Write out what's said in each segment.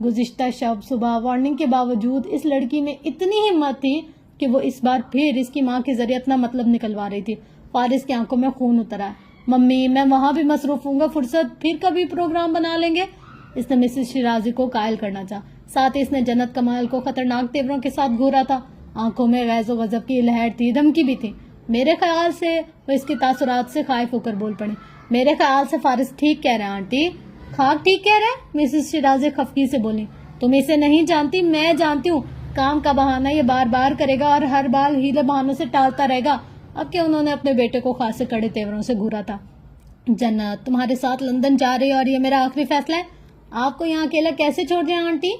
گزشتہ شب صبح وارننگ کے باوجود اس لڑکی میں اتنی ہمت تھی کہ وہ اس بار پھر اس کی ماں کے ذریعے اپنا مطلب نکلوا رہی تھی۔ فارس کی آنکھوں میں خون اترا۔ ممی میں وہاں بھی مصروف ہوں گا، فرصت پھر کبھی پروگرام بنا لیں گے۔ اس نے مسز شیرازی کو قائل کرنا چاہا، ساتھ ہی اس نے جنت کمال کو خطرناک تیوروں کے ساتھ گھورا تھا۔ آنکھوں میں غیظ و غضب کی لہر تھی، دھمکی بھی تھی۔ میرے خیال سے وہ اس کی تاثرات سے خائف ہو کر بول پڑی۔ میرے خیال سے فارس ٹھیک کہہ رہے ہیں آنٹی۔ خاک ٹھیک کہہ رہے؟ مسز شیرازی خفگی سے بولی۔ تم اسے نہیں جانتی، میں جانتی ہوں۔ کام کا بہانہ یہ بار بار کرے گا اور ہر بار ہیلے بہانوں سے ٹالتا رہے گا۔ اب کہ انہوں نے اپنے بیٹے کو خاصے کڑے تیوروں سے گھورا تھا۔ جنت تمہارے ساتھ لندن جا رہی ہے اور یہ میرا آخری فیصلہ ہے۔ آپ کو یہاں اکیلا کیسے چھوڑ دیں آنٹی؟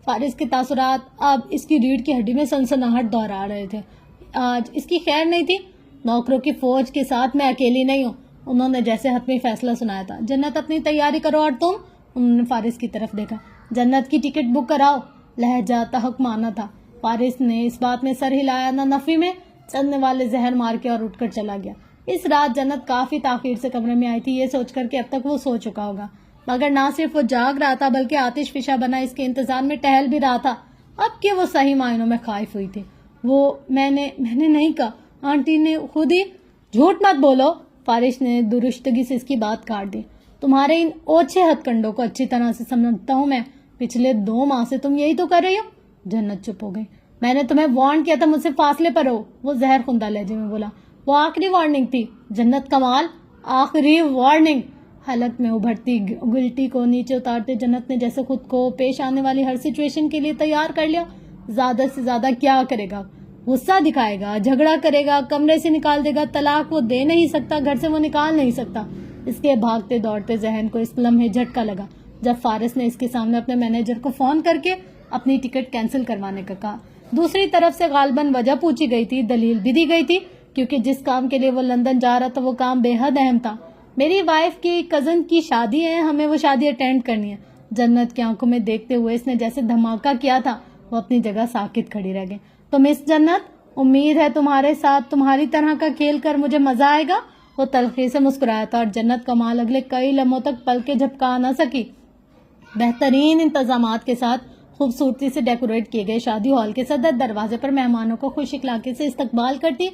فارس کے تاثرات اب اس کی ریڑھ کی ہڈی میں سنسناہٹ دوہرا رہے تھے۔ آج اس کی خیر نہیں تھی۔ نوکروں کی فوج کے ساتھ میں اکیلی نہیں ہوں۔ انہوں نے جیسے حتمی فیصلہ سنایا تھا۔ جنت اپنی تیاری کرو اور تم؟ انہوں نے فارس کی طرف دیکھا۔ جنت کی ٹکٹ بک کراؤ۔ لہجہ تحق مانا تھا۔ فارس نے اس بات میں سر ہلایا نہ نفی میں، چلنے والے زہر مار کے اور اٹھ کر چلا گیا۔ اس رات جنت کافی تاخیر سے کمرے میں آئی تھی، یہ سوچ کر کہ اب تک وہ سو چکا ہوگا، مگر نہ صرف وہ جاگ رہا تھا بلکہ آتش فشاں بنا اس کے انتظار میں ٹہل بھی رہا تھا۔ اب کہ وہ صحیح معنوں میں خائف ہوئی تھی۔ میں نے نہیں کہا، آنٹی نے خود ہی۔ جھوٹ مت بولو، فارس نے درستگی سے اس کی بات کاٹ دی۔ تمہارے ان اوچھے ہتھ کنڈوں کو اچھی طرح سے سمجھتا ہوں میں۔ پچھلے 2 ماہ سے تم یہی تو کر رہی ہو۔ جنت چپ ہو گئی۔ میں نے تمہیں وارن کیا تھا مجھ سے فاصلے پر ہو، وہ زہر خندہ لہجے میں بولا۔ وہ آخری وارننگ تھی جنت کمال، آخری وارننگ۔ حلق میں ابھرتی گلٹی کو نیچے اتارتے جنت نے جیسے خود کو پیش آنے والی ہر سچویشن کے لیے تیار کر لیا۔ زیادہ سے زیادہ کیا کرے گا؟ غصہ دکھائے گا، جھگڑا کرے گا، کمرے سے نکال دے گا۔ طلاق وہ دے نہیں سکتا، گھر سے وہ نکال نہیں سکتا۔ اس کے بھاگتے دوڑتے ذہن کو اس لمحے جھٹکا لگا جب فارس نے اس کے سامنے اپنے مینیجر کو فون کر کے اپنی ٹکٹ کینسل کروانے کا کہا۔ دوسری طرف سے غالباً وجہ پوچھی گئی تھی، دلیل بھی دی گئی تھی، کیونکہ جس کام کے لیے وہ لندن جا رہا تھا وہ کام بے حد اہم تھا۔ میری وائف کی کزن کی شادی ہے، ہمیں وہ شادی اٹینڈ کرنی ہے۔ جنت کی آنکھوں میں دیکھتے ہوئے اس نے جیسے دھماکہ کیا تھا، وہ اپنی جگہ ساکت کھڑی رہ گئی۔ تو مس جنت، امید ہے تمہارے ساتھ تمہاری طرح کا کھیل کر مجھے مزہ آئے گا۔ وہ تلخی سے مسکرایا تھا اور جنت کمال اگلے کئی لمحوں تک پل کے جھپکا نہ سکی۔ بہترین انتظامات کے ساتھ خوبصورتی سے ڈیکوریٹ کیے گئے شادی ہال کے صدر دروازے پر مہمانوں کو خوش اخلاقی سے استقبال کرتی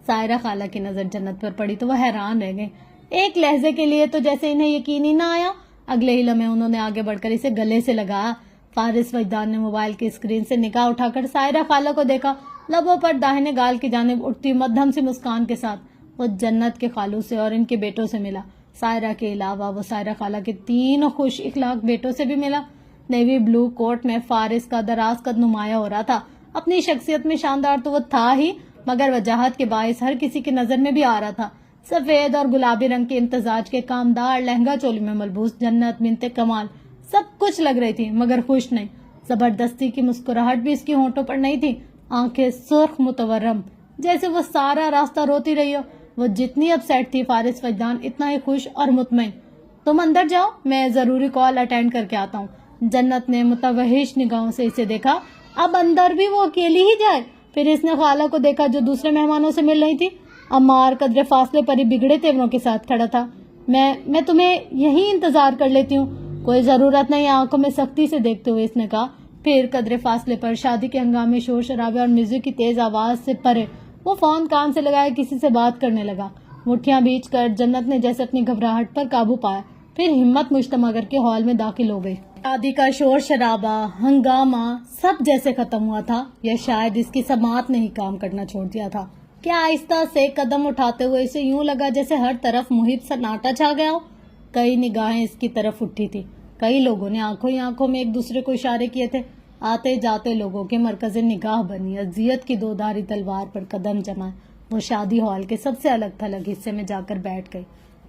سائرہ خالہ کی نظر جنت پر پڑی تو وہ حیران رہ گئی۔ ایک لہجے کے لیے تو جیسے انہیں یقین ہی نہ آیا۔ اگلے ہی لمحے انہوں نے آگے بڑھ کر اسے گلے سے لگایا۔ فارس وجدان نے موبائل کی اسکرین سے نگاہ اٹھا کر سائرہ خالہ کو دیکھا، لبوں پر داہنے گال کی جانب اٹھتی مدھم سی مسکان کے ساتھ وہ جنت کے خالو سے اور ان کے بیٹوں سے ملا۔ سائرہ کے علاوہ وہ سائرہ خالہ کے 3 خوش اخلاق بیٹوں سے بھی ملا۔ نیوی بلو کوٹ میں فارس کا دراز قد نمایاں ہو رہا تھا۔ اپنی شخصیت میں شاندار تو وہ تھا ہی، مگر وجاہت کے باعث ہر کسی کی نظر میں بھی آ رہا تھا۔ سفید اور گلابی رنگ کے امتزاج کے کامدار لہنگا چولی میں ملبوس جنت بنت کمال سب کچھ لگ رہی تھی مگر خوش نہیں۔ زبردستی کی مسکراہٹ بھی اس کی ہونٹوں پر نہیں تھی، آنکھیں سرخ متورم جیسے وہ سارا راستہ روتی رہی ہو۔ وہ جتنی اپ سیٹ تھی فارس وجدان اتنا ہی خوش اور مطمئن۔ تم اندر جاؤ، میں ضروری کال اٹینڈ کر کے آتا ہوں۔ جنت نے متوحش نگاہوں سے اسے دیکھا۔ اب اندر بھی وہ اکیلی ہی جائے؟ پھر اس نے خالہ کو دیکھا جو دوسرے مہمانوں سے مل رہی تھی۔ عمار قدرے فاصلے پر ہی بگڑے تیوروں کے ساتھ کھڑا تھا۔ میں تمہیں یہیں انتظار کر لیتی ہوں، کوئی ضرورت نہیں، آنکھوں میں سختی سے دیکھتے ہوئے اس نے کہا۔ پھر قدرے فاصلے پر شادی کے ہنگامے، شور شرابے اور میوزک کی تیز آواز سے پرے وہ فون کان سے لگائے کسی سے بات کرنے لگا۔ مٹھیاں بیچ کر جنت نے جیسے اپنی گھبراہٹ پر قابو پایا، پھر ہمت مجتمع کر کے ہال میں داخل ہو گئی۔ شادی کا شور شرابہ، ہنگامہ سب جیسے ختم ہوا تھا یا شاید اس کی سماعت نے ہی کام کرنا چھوڑ دیا تھا کہ آہستہ سے قدم اٹھاتے ہوئے اسے یوں لگا جیسے ہر طرف محیط سناٹا چھا گیا ہو۔ کئی نگاہیں اس کی طرف اٹھی تھی، کئی لوگوں نے آنکھوں ہی آنکھوں میں ایک دوسرے کو اشارے کیے تھے۔ آتے جاتے لوگوں کے مرکز نگاہ بنی اذیت کی 2 دھاری تلوار پر قدم جمائے وہ شادی ہال کے سب سے الگ تھلگ حصے میں جا کر بیٹھ گئی۔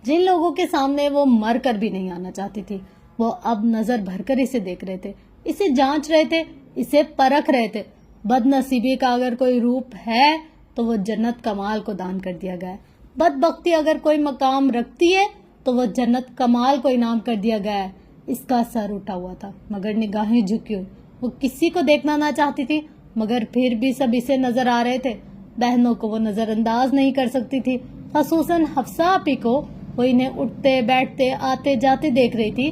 جن لوگوں کے سامنے وہ مر کر بھی نہیں آنا چاہتی تھی وہ اب نظر بھر کر اسے دیکھ رہے تھے، اسے جانچ رہے تھے، اسے پرکھ رہے تھے۔ بد نصیبی کا اگر کوئی روپ ہے تو وہ جنت کمال کو دان کر دیا گیا ہے، بدبختی اگر کوئی مقام رکھتی ہے تو وہ جنت کمال کو انعام کر دیا گیا ہے۔ اس کا سر اٹھا ہوا تھا مگر نگاہیں جھکی ہوئی، وہ کسی کو دیکھنا نہ چاہتی تھی مگر پھر بھی سب اسے نظر آ رہے تھے۔ بہنوں کو وہ نظر انداز نہیں کر سکتی تھی، خصوصاً حفصہ آپی کو۔ وہ انہیں اٹھتے بیٹھتے آتے جاتے دیکھ رہی تھی۔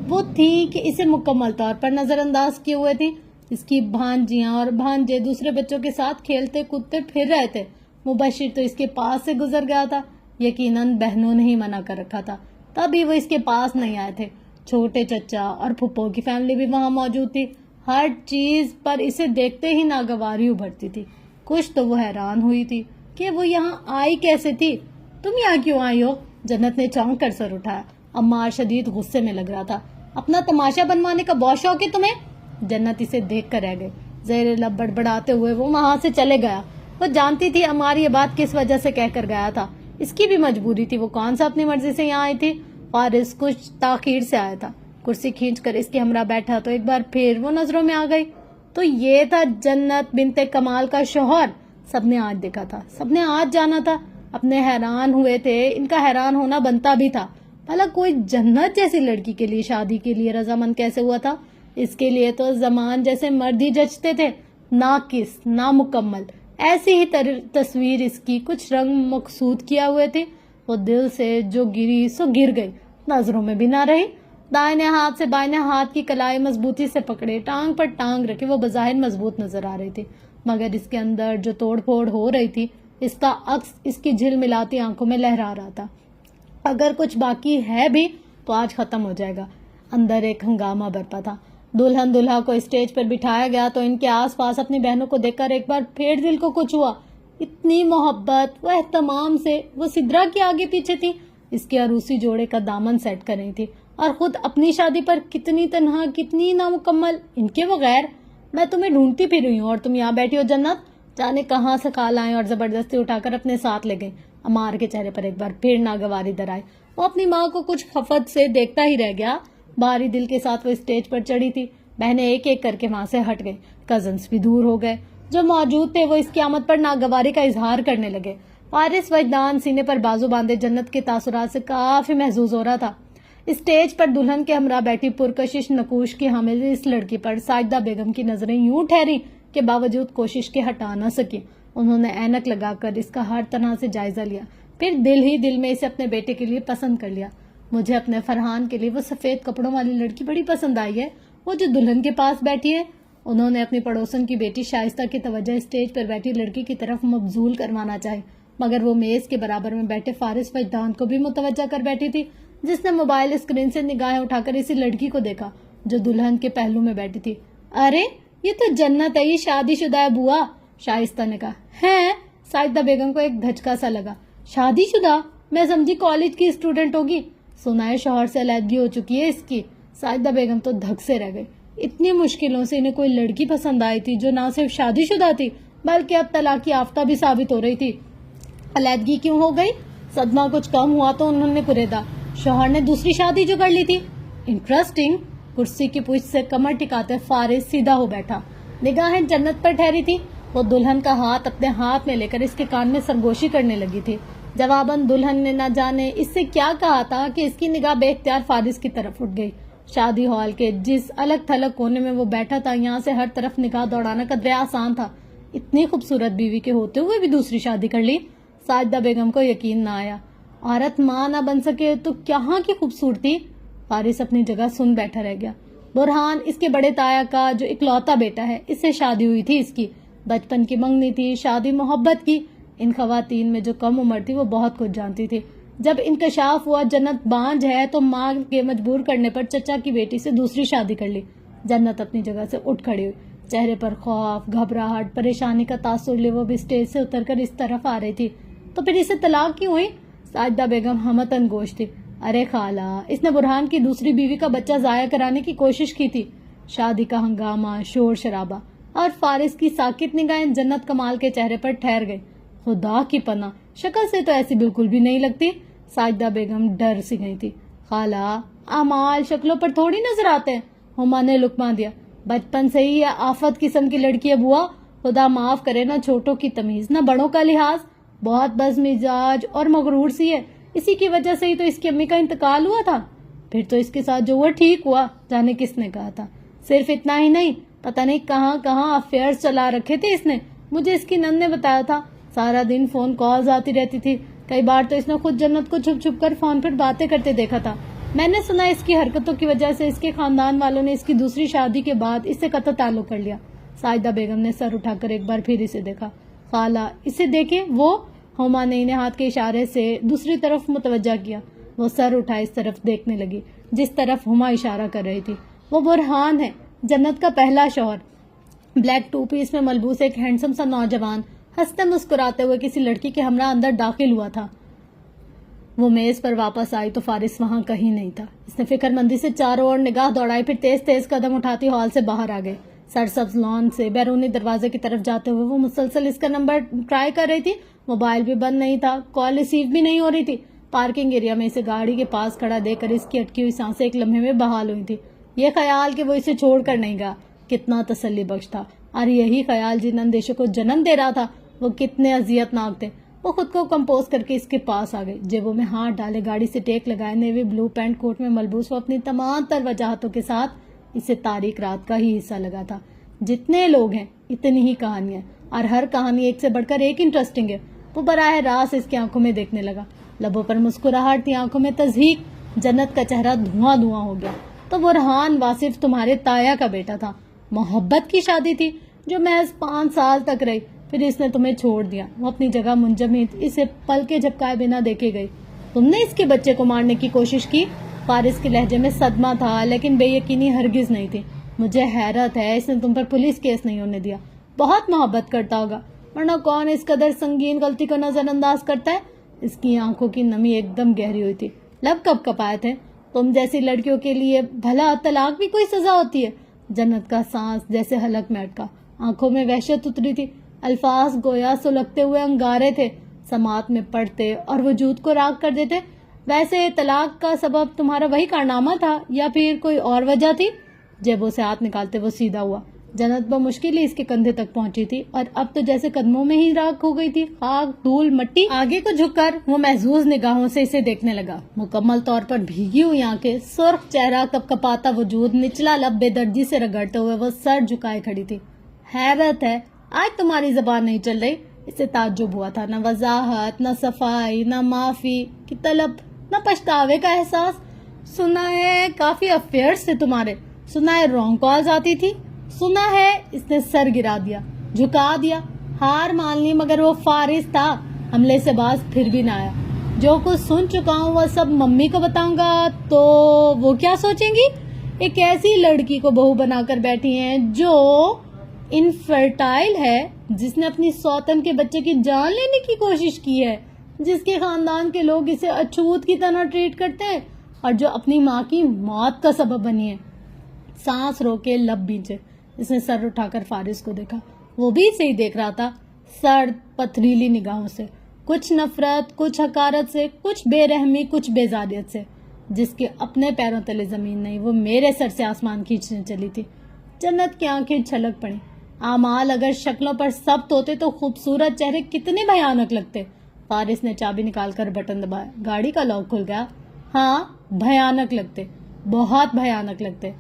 وہ تھی کہ اسے مکمل طور پر نظر انداز کیے ہوئے تھی. اس کی بھانجیاں اور بھانجے دوسرے بچوں کے ساتھ کھیلتے کودتے پھر رہے تھے. مبشر تو اس کے پاس سے گزر گیا تھا. یقیناً بہنوں نے ہی منع کر رکھا تھا, تبھی وہ اس کے پاس نہیں آئے تھے. چھوٹے چچا اور پھپھو کی فیملی بھی وہاں موجود تھی. ہر چیز پر اسے دیکھتے ہی ناگواری ابھرتی تھی. کچھ تو وہ حیران ہوئی تھی کہ وہ یہاں آئی کیسے تھی. تم یہاں کیوں آئی ہو؟ جنت نے چونک کر سر اٹھایا. عمار شدید غصے میں لگ رہا تھا. اپنا تماشا بنوانے کا بہت شوق ہے تمہیں؟ جنت اسے دیکھ کر رہ گئی. زیر لب بڑبڑاتے ہوئے وہ وہاں سے چلے گیا. وہ جانتی تھی عمار یہ بات کس وجہ سے کہہ کر گیا تھا. اس کی بھی مجبوری تھی. وہ کون سا اپنی مرضی سے یہاں آئی تھی؟ فارس کچھ تاخیر سے آیا تھا. کرسی کھینچ کر اس کے ہمراہ بیٹھا تو ایک بار پھر وہ نظروں میں آ گئی. تو یہ تھا جنت بنت کمال کا شوہر. سب نے آج دیکھا تھا, سب نے آج جانا تھا. اپنے حیران ہوئے تھے, ان کا حیران ہونا بنتا بھی تھا. بھلا کوئی جنت جیسی لڑکی کے لیے شادی کے لیے رضامند کیسے ہوا تھا؟ اس کے لیے تو زمان جیسے مرد ہی جچتے تھے. ناقص, نامکمل, ایسی ہی تصویر اس کی کچھ رنگ مقصود کیا ہوئے تھے. وہ دل سے جو گری سو گر گئی, نظروں میں بھی نہ رہی. دائیں ہاتھ سے بائیں ہاتھ کی کلائی مضبوطی سے پکڑے, ٹانگ پر ٹانگ رکھے وہ بظاہر مضبوط نظر آ رہی تھی, مگر اس کے اندر جو توڑ پھوڑ ہو رہی تھی اس کا عکس اس کی جھل ملاتی آنکھوں میں لہرا رہا تھا. اگر کچھ باقی ہے بھی تو آج ختم ہو جائے گا. اندر ایک ہنگامہ برپا تھا. دلہن دلہا کو اسٹیج پر بٹھایا گیا تو ان کے آس پاس اپنی بہنوں کو دیکھ کر ایک بار پھر دل کو کچھ ہوا. اتنی محبت و اہتمام سے وہ سدرا کے آگے پیچھے تھی. اس کے عروسی جوڑے کا دامن سیٹ کر رہی تھی, اور خود اپنی شادی پر کتنی تنہا, کتنی نامکمل, ان کے بغیر. میں تمہیں ڈھونڈتی پھر رہی ہوں اور تم یہاں بیٹھی ہو جنت. جانے کہاں سے خال آئے اور زبردستی اٹھا کر اپنے ساتھ لے گئی. عمار کے چہرے پر ایک بار پھر ناگواری در آئی. وہ اپنی ماں کو کچھ خفت سے دیکھتا ہی رہ گیا. بھاری دل کے ساتھ وہ اسٹیج پر چڑھی تھی. بہنیں ایک ایک کر کے وہاں سے ہٹ گئی. کزنس بھی دور ہو گئے. جو موجود تھے وہ اس کی آمد پر ناگواری کا اظہار کرنے لگے. فارس وجدان سینے پر بازو باندھے جنت کے تاثرات سے کافی محظوظ ہو رہا تھا. اسٹیج پر دلہن کے ہمراہ بیٹھی پرکشش نقوش کی حامل اس لڑکی پر ساجدہ بیگم کی نظریں یوں ٹھہری کہ باوجود کوشش کے ہٹا نہ سکی. انہوں نے اینک لگا کر اس کا ہر طرح سے جائزہ لیا, پھر دل ہی دل میں اسے اپنے بیٹے کے لیے پسند کر لیا. مجھے اپنے فرحان کے لیے وہ سفید کپڑوں والی لڑکی بڑی پسند آئی ہے, وہ جو دلہن کے پاس بیٹھی ہے. انہوں نے اپنی پڑوسن کی بیٹی شائستہ کی توجہ اسٹیج پر بیٹھی لڑکی کی طرف مبذول کروانا چاہی, مگر وہ میز کے برابر میں بیٹھے فارس وجدان کو بھی متوجہ کر بیٹھی تھی, جس نے موبائل اسکرین سے نگاہیں اٹھا کر اسی لڑکی کو دیکھا جو دلہن کے پہلو میں بیٹھی تھی. ارے یہ تو جنت ہے, یہ شادی شدہ ہے بوا, شائستہ نے کہا. ہے؟ ساجدہ بیگم کو ایک دھچکا سا لگا. شادی شدہ؟ میں سمجھی کالج کی اسٹوڈنٹ ہوگی. سنا ہے شوہر سے علیحدگی ہو چکی ہے اس کی. ساجدہ بیگم تو دھک سے رہ گئی. اتنی مشکلوں سے انہیں کوئی لڑکی پسند آئی تھی جو نہ صرف شادی شدہ تھی بلکہ اب طلاق یافتہ بھی ثابت ہو رہی تھی. علیحدگی کیوں ہو گئی؟ صدمہ کچھ کم ہوا تو انہوں نے کریدا. شوہر نے دوسری شادی جو کر لی تھی. انٹرسٹنگ. کرسی کی پشت سے کمر ٹکاتے فارس سیدھا ہو بیٹھا. نگاہیں جنت پر ٹھہری تھی. وہ دلہن کا ہاتھ اپنے ہاتھ میں لے کر اس کے کان میں سرگوشی کرنے لگی تھی. جواباً دلہن نے نہ جانے اس سے کیا کہا تھا کہ اس کی نگاہ بے اختیار فارس کی طرف اٹھ گئی. شادی ہال کے جس الگ تھلگ کونے میں وہ بیٹھا تھا, یہاں سے ہر طرف نگاہ دوڑانا قدرے آسان تھا. اتنی خوبصورت بیوی کے ہوتے ہوئے بھی دوسری شادی کر لی. ساجدہ بیگم کو یقین نہ آیا. عورت ماں نہ بن سکے تو کہاں کی خوبصورتی. فارس اپنی جگہ سن بیٹھا رہ گیا. برہان اس کے بڑے تایا کا جو اکلوتا بیٹا ہے, اس سے شادی ہوئی تھی اس کی. بچپن کی منگنی تھی, شادی محبت کی. ان خواتین میں جو کم عمر تھی وہ بہت کچھ جانتی تھی. جب انکشاف ہوا جنت بانجھ ہے تو ماں کے مجبور کرنے پر چچا کی بیٹی سے دوسری شادی کر لی. جنت اپنی جگہ سے اٹھ کھڑی ہوئی. چہرے پر خوف, گھبراہٹ, پریشانی کا تاثر لے وہ بھی اسٹیج سے اتر کر اس طرف آ رہی تھی. تو پھر اسے طلاق کیوں ہوئی؟ ساجدہ بیگم ہمتن گوش تھی. ارے خالہ, اس نے برہان کی دوسری بیوی کا بچہ ضائع کرانے کی کوشش کی تھی. شادی کا ہنگامہ, شور شرابہ اور فارس کی ساکت نگاہیں جنت کمال کے چہرے پر ٹھہر گئی. خدا کی پناہ, شکل سے تو ایسی بالکل بھی نہیں لگتی. ساجدہ بیگم ڈر سی گئی تھی. خالہ, اعمال شکلوں پر تھوڑی نظر آتے ہیں. ہما نے لقمہ دیا. بچپن سے ہی آفت قسم کی لڑکی ہے بوا. خدا معاف کرے, نہ چھوٹوں کی تمیز نہ بڑوں کا لحاظ. بہت بد مزاج اور مغرور سی ہے. اسی کی وجہ سے ہی تو اس کی امی کا انتقال ہوا تھا. پھر تو اس کے ساتھ جو ہوا ٹھیک ہوا, جانے کس نے کہا تھا. صرف اتنا ہی نہیں, پتہ نہیں کہاں کہاں افیئرز چلا رکھے تھے اس نے. مجھے اس کی نند نے بتایا تھا. سارا دن فون کالز آتی رہتی تھی. کئی بار تو اس نے خود جنت کو چھپ چھپ کر فون پر باتیں کرتے دیکھا تھا. میں نے سنا اس کی حرکتوں کی وجہ سے اس کے خاندان والوں نے اس کی دوسری شادی کے بعد اس سے قطع تعلق کر لیا۔ ساجدہ بیگم نے سر اٹھا کر ایک بار پھر اسے دیکھا۔ خالہ اسے دیکھیں، وہ ہما نے انہیں ہاتھ کے اشارے سے دوسری طرف متوجہ کیا۔ وہ سر اٹھا اس طرف دیکھنے لگی جس طرف ہما اشارہ کر رہی تھی۔ وہ برہان ہے، جنت کا پہلا شوہر۔ بلیک ٹو پیس میں ملبوس ایک ہینڈسم سا نوجوان ہنستے مسکراتے ہوئے کسی لڑکی کے ہمراہ اندر داخل ہوا تھا۔ وہ میز پر واپس آئی تو فارس وہاں کہیں نہیں تھا۔ اس نے فکر مندی سے چاروں اور نگاہ دوڑائی، پھر تیز تیز قدم اٹھاتی ہال سے باہر آ گئے۔ سرسبز لان سے بیرونی دروازے کی طرف جاتے ہوئے وہ مسلسل اس کا نمبر ٹرائی کر رہی تھی۔ موبائل بھی بند نہیں تھا، کال ریسیو بھی نہیں ہو رہی تھی۔ پارکنگ ایریا میں اسے گاڑی کے پاس کھڑا دیکھ کر اس کی اٹکی ہوئی سانسیں ایک لمحے میں بحال ہوئی تھی۔ یہ خیال کہ وہ اسے چھوڑ کر نہیں گیا کتنا تسلی بخش تھا، اور یہی خیال جن اندیشوں کو جنم دے رہا تھا وہ کتنے اذیت ناک تھے۔ وہ خود کو کمپوز کر کے اس کے پاس آ گئی، جیبوں میں ہاتھ ڈالے، گاڑی سے ٹیک لگائے، نیوی بلو پینٹ کوٹ میں ملبوس وہ اپنی تمام تر وجاہتوں کے ساتھ اسے تاریک رات کا ہی حصہ لگا تھا۔ جتنے لوگ ہیں اتنی ہی کہانیاں، اور ہر کہانی ایک سے بڑھ کر ایک انٹرسٹنگ ہے۔ وہ براہ راست اس کی آنکھوں میں دیکھنے لگا، لبوں پر مسکراہٹ تھی، آنکھوں میں تضحیک۔ جنت کا چہرہ دھواں دھواں ہو گیا۔ تو برہان واصف تمہارے تایا کا بیٹا تھا، محبت کی شادی تھی جو محض 5 سال تک رہی، پھر اس نے تمہیں چھوڑ دیا۔ وہ اپنی جگہ منجمد اسے پل کے جھپکائے بنا دیکھے گئی۔ تم نے اس کے بچے کو مارنے کی کوشش کی؟ فارس کے لہجے میں صدمہ تھا لیکن بے یقینی ہرگز نہیں تھی۔ مجھے حیرت ہے اس نے تم پر پولیس کیس نہیں ہونے دیا۔ بہت محبت کرتا ہوگا، ورنہ کون اس قدر سنگین غلطی کو نظر انداز کرتا ہے؟ اس کی آنکھوں کی نمی ایک دم گہری ہوئی تھی، لب کب کپائے تھے۔ تم جیسی لڑکیوں کے لیے بھلا طلاق بھی کوئی سزا ہوتی ہے؟ جنت کا سانس جیسے حلق میں اٹکا، آنکھوں میں وحشت اتری تھی، الفاظ گویا سلگتے ہوئے انگارے تھے، سماعت میں پڑتے اور وجود کو راغ کر دیتے۔ ویسے طلاق کا سبب تمہارا وہی کارنامہ تھا یا پھر کوئی اور وجہ تھی؟ جیبوں سے ہاتھ نکالتے وہ سیدھا ہوا۔ جنت بمشکل ہی اس کے کندھے تک پہنچی تھی اور اب تو جیسے قدموں میں ہی راکھ ہو گئی تھی، خاک دھول مٹی۔ آگے کو جھک کر وہ محظوظ نگاہوں سے اسے دیکھنے لگا، مکمل طور پر بھیگی ہوئی آنکھیں، سرخ چہرہ، کپ کپاتا وجود، نچلا لب بے دردی سے رگڑتے ہوئے وہ سر جھکائے کھڑی تھی۔ حیرت ہے آج تمہاری زبان نہیں چل رہی۔ اسے تعجب ہوا تھا، نہ وضاحت، نہ صفائی، نہ معافی کی طلب، نہ پچھتاوے کا احساس۔ سنا ہے کافی افیئرز تھے تمہارے، سنا ہے رانگ کالز آتی تھی، سنا ہے۔ اس نے سر گرا دیا، جھکا دیا، ہار مان لی، مگر وہ فارس تھا، حملے سے باز پھر بھی نہ آیا۔ جو کچھ سن چکا ہوں وہ سب ممی کو بتاؤں گا تو وہ کیا سوچیں گی؟ ایک ایسی لڑکی کو بہو بنا کر بیٹھی ہیں جو انفرٹائل ہے، جس نے اپنی سوتن کے بچے کی جان لینے کی کوشش کی ہے، جس کے خاندان کے لوگ اسے اچھوت کی طرح ٹریٹ کرتے ہیں، اور جو اپنی ماں کی موت کا سبب بنی ہے۔ سانس روکے، لب بیچے، اس نے سر اٹھا کر فارس کو دیکھا۔ وہ بھی اسے ہی دیکھ رہا تھا، سرد پتھریلی نگاہوں سے، کچھ نفرت، کچھ حقارت سے، کچھ بے رحمی، کچھ بیزاریت سے۔ جس کے اپنے پیروں تلے زمین نہیں، وہ میرے سر سے آسمان کھینچنے چلی تھی۔ جنت کی آنکھیں چھلک پڑیں۔ اعمال اگر شکلوں پر ثبت ہوتے تو خوبصورت چہرے کتنے بھیانک لگتے۔ فارس نے چابی نکال کر بٹن دبایا، گاڑی کا لاک کھل گیا۔ ہاں بھیانک لگتے، بہت بھیانک لگتے۔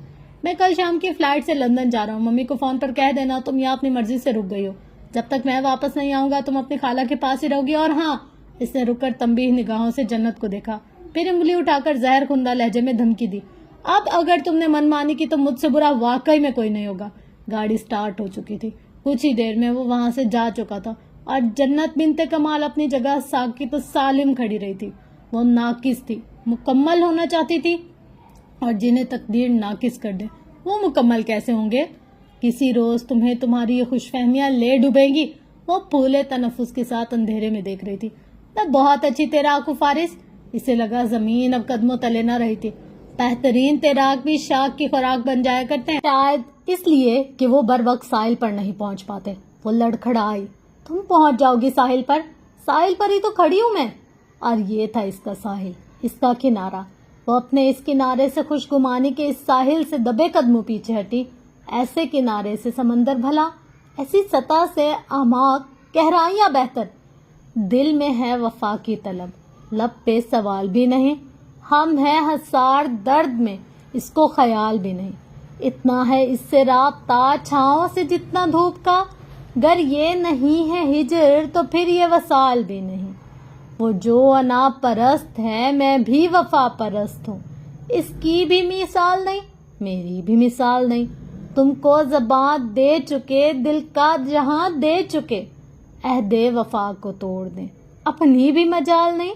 میں کل شام کی فلائٹ سے لندن جا رہا ہوں، ممی کو فون پر کہہ دینا تم یہاں اپنی مرضی سے رک گئی ہو، جب تک میں واپس نہیں آؤں گا تم اپنی خالہ کے پاس ہی رہو گی۔ اور ہاں، اس نے رک کر تنبیہ نگاہوں سے جنت کو دیکھا، پھر انگلی اٹھا کر زہر خندہ لہجے میں دھمکی دی، اب اگر تم نے من مانی کی تو مجھ سے برا واقعی میں کوئی نہیں ہوگا۔ گاڑی سٹارٹ ہو چکی تھی، کچھ ہی دیر میں وہ وہاں سے جا چکا تھا، اور جنت بنت کمال اپنی جگہ ساکت و سالم کھڑی رہی تھی۔ وہ ناقص تھی، مکمل ہونا چاہتی تھی، اور جنہیں تقدیر ناقص کر دے وہ مکمل کیسے ہوں گے؟ کسی روز تمہیں تمہاری یہ خوش فہمیاں لے ڈوبیں گی۔ وہ پھولے تنفس کے ساتھ اندھیرے میں دیکھ رہی تھی۔ تب بہت اچھی تیراک ہو فارس، اسے لگا زمین اب قدموں تلے نہ رہی تھی۔ بہترین تیراک بھی شاخ کی خوراک بن جایا کرتے ہیں، شاید اس لیے کہ وہ بر وقت ساحل پر نہیں پہنچ پاتے۔ وہ لڑکھڑائی، تم پہنچ جاؤ گی ساحل پر؟ ساحل پر ہی تو کھڑی ہوں میں۔ اور یہ تھا اس کا ساحل، اس کا کنارہ۔ وہ اپنے اس کنارے سے خوش گمانی کے اس ساحل سے دبے قدموں پیچھے ہٹی۔ ایسے کنارے سے سمندر بھلا، ایسی سطح سے اعماق گہرائیاں بہتر۔ دل میں ہے وفا کی طلب، لب پہ سوال بھی نہیں، ہم ہیں حسار درد میں، اس کو خیال بھی نہیں۔ اتنا ہے اس سے رابطہ چھاؤں سے جتنا دھوپ کا، گر یہ نہیں ہے ہجر تو پھر یہ وصال بھی نہیں۔ وہ جو انا پرست ہے میں بھی وفا پرست ہوں، اس کی بھی مثال نہیں، میری بھی مثال نہیں، تم کو زبان دے چکے، دل کا جہاں دے چکے، عہد وفا کو توڑ دیں، اپنی بھی مجال نہیں۔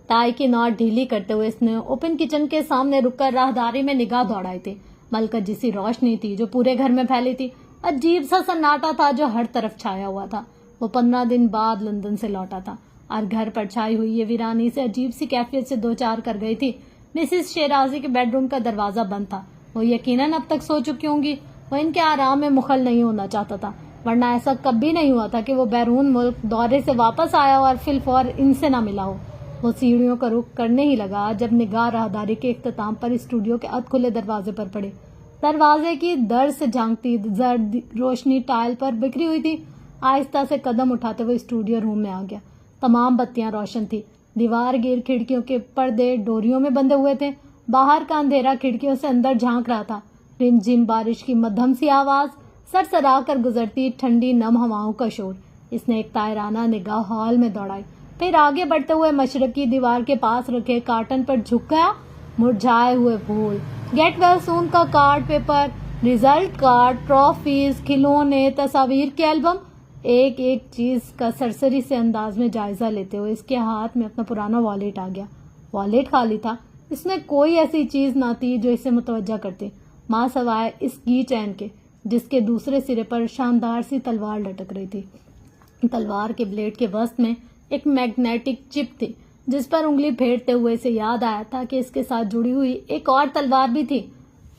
ٹائی کی ناٹ ڈھیلی کرتے ہوئے اس نے اوپن کچن کے سامنے رک کر راہداری میں نگاہ دوڑائی تھی۔ ملکہ جیسی روشنی تھی جو پورے گھر میں پھیلی تھی، عجیب سا سناٹا تھا جو ہر طرف چھایا ہوا تھا۔ وہ 15 دن بعد لندن سے لوٹا تھا اور گھر پر چھائی ہوئی یہ ویرانی سے عجیب سی کیفیت سے دو چار کر گئی تھی۔ مسز شیرازی کے بیڈ روم کا دروازہ بند تھا۔ وہ یقیناً اب تک سو چکی ہوں گی۔ وہ ان کے آرام میں مخل نہیں ہونا چاہتا تھا، ورنہ ایسا کبھی نہیں ہوا تھا کہ وہ بیرون ملک دورے سے واپس آیا اور فی الفور ان سے نہ ملا ہو۔ وہ سیڑھیوں کا رخ کرنے ہی لگا جب نگاہ راہداری کے اختتام پر اسٹوڈیو کے ادھ کھلے دروازے پر پڑے۔ دروازے کی در سے جھانکتی زرد روشنی ٹائل پر بکھری ہوئی تھی۔ آہستہ سے قدم اٹھاتے ہوئے اسٹوڈیو روم میں آ گیا۔ تمام بتیاں روشن تھی، دیوار گیر کھڑکیوں کے پردے ڈوریوں میں بندھے ہوئے تھے۔ باہر کا اندھیرا کھڑکیوں سے اندر جھانک رہا تھا۔ رم جھم بارش کی مدھم سی آواز، سرسرا کر گزرتی ٹھنڈی نم ہواؤں کا شور۔ اس نے ایک طائرانہ نگاہ ہال میں دوڑائی، پھر آگے بڑھتے ہوئے مشرقی دیوار کے پاس رکھے کارٹن پر جھک گیا۔ مرجھائے ہوئے پھول، گیٹ ویل سون کا card paper, result card, trophies, کھلونے، تصاویر کے البم، ایک ایک چیز کا سرسری سے انداز میں جائزہ لیتے ہوئے اس کے ہاتھ میں اپنا پرانا والیٹ آ گیا۔ والیٹ خالی تھا۔ اس میں کوئی ایسی چیز نہ تھی جو اسے متوجہ کرتی، ماں سوائے اس کی چین کے جس کے دوسرے سرے پر شاندار سی تلوار لٹک رہی تھی۔ تلوار کے بلیڈ کے وسط میں ایک میگنیٹک چپ تھی جس پر انگلی پھیرتے ہوئے اسے یاد آیا تھا کہ اس کے ساتھ جڑی ہوئی ایک اور تلوار بھی تھی۔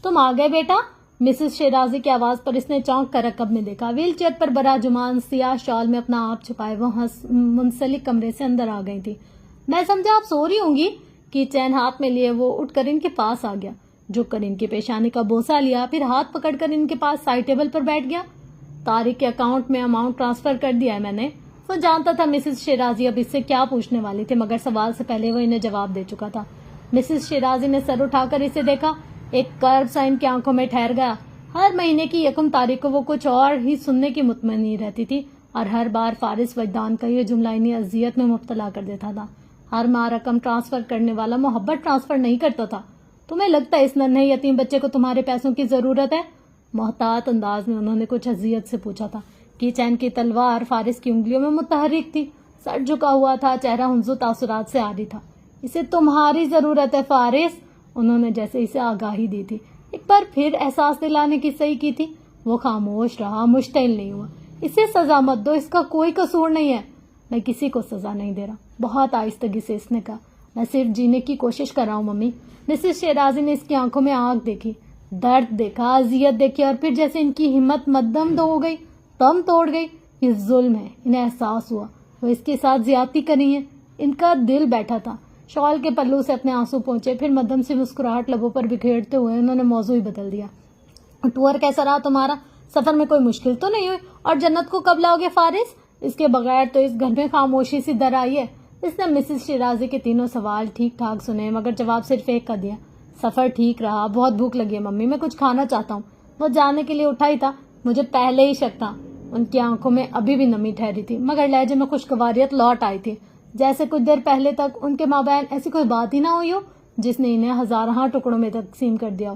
تم آ گئے بیٹا؟ مسز شیرازی کی آواز پر اس نے چونک کر رکب میں دیکھا۔ ویل چیئر پر براجمان سیاہ شال میں اپنا آپ چھپائے وہ منسلک کمرے سے اندر آ گئی تھی۔ میں سمجھا آپ سو رہی ہوں گی۔ کی چین ہاتھ میں لیے وہ اٹھ کر ان کے پاس آ گیا، جھک کر ان کی پیشانی کا بوسہ لیا، پھر ہاتھ پکڑ کر ان کے پاس سائڈ ٹیبل پر بیٹھ گیا۔ طارق کے اکاؤنٹ میں اماؤنٹ ٹرانسفر کر دیا ہے میں نے۔ وہ جانتا تھا مسز شیرازی اب اس سے کیا پوچھنے والی تھی، مگر سوال سے پہلے وہ انہیں جواب دے چکا تھا۔ مسز شیرازی نے سر اٹھا کر اسے دیکھا، ایک کرب سا ان کی آنکھوں میں ٹھہر گیا۔ ہر مہینے کی یکم تاریخ کو وہ کچھ اور ہی سننے کی مطمئن رہتی تھی اور ہر بار فارس وجدان کا یہ جملہ انہیں اذیت میں مبتلا کر دیتا تھا۔ ہر ماہ رقم ٹرانسفر کرنے والا محبت ٹرانسفر نہیں کرتا تھا۔ تمہیں لگتا ہے اس ننھے یتیم بچے کو تمہارے پیسوں کی ضرورت ہے؟ محتاط انداز میں انہوں نے کچھ اذیت سے پوچھا تھا۔ کی چین کی تلوار فارس کی انگلیوں میں متحرک تھی، سر جھکا ہوا تھا، چہرہ ہنزو تاثرات سے عاری تھا۔ اسے تمہاری ضرورت ہے فارس، انہوں نے جیسے اسے آگاہی دی تھی۔ ایک بار پھر احساس دلانے کی صحیح کی تھی۔ وہ خاموش رہا، مشتعل نہیں ہوا۔ اسے سزا مت دو، اس کا کوئی قصور نہیں ہے۔ میں کسی کو سزا نہیں دے رہا، بہت آہستگی سے اس نے کہا۔ میں صرف جینے کی کوشش کر رہا ہوں ممی۔ مسز شیرازی نے اس کی آنکھوں میں آنکھ دیکھی، درد دیکھا، اذیت دیکھی، اور پھر جیسے ان کی ہمت مدم دو ہو گئی، دم توڑ گئی۔ یہ ظلم ہے، انہیں احساس ہوا وہ اس کے ساتھ زیادتی کر رہی ہیں۔ ان کا دل بیٹھا تھا۔ شال کے پلو سے اپنے آنسو پہنچے، پھر مدم سے مسکراہٹ لبوں پر بکھیرتے ہوئے انہوں نے موضوع ہی بدل دیا۔ ٹور کیسا رہا تمہارا؟ سفر میں کوئی مشکل تو نہیں ہوئی؟ اور جنت کو کب لاؤ گے فارس؟ اس کے بغیر تو اس گھر میں خاموشی سی در آئی ہے۔ اس نے مسز شیرازی کے تینوں سوال ٹھیک ٹھاک سنے، مگر جواب صرف ایک کا دیا۔ سفر ٹھیک رہا، بہت بھوک لگی ہے ممی، میں کچھ کھانا چاہتا ہوں۔ وہ جانے کے لیے اٹھا ہی تھا، مجھے پہلے ہی شک تھا۔ ان کی آنکھوں میں ابھی بھی نمی ٹھہری تھی، مگر لہجے میں خوشگواریت لوٹ آئی تھی، جیسے کچھ دیر پہلے تک ان کے مابین ایسی کوئی بات ہی نہ ہوئی ہو جس نے انہیں ہزارہا ٹکڑوں میں تقسیم کر دیا ہو۔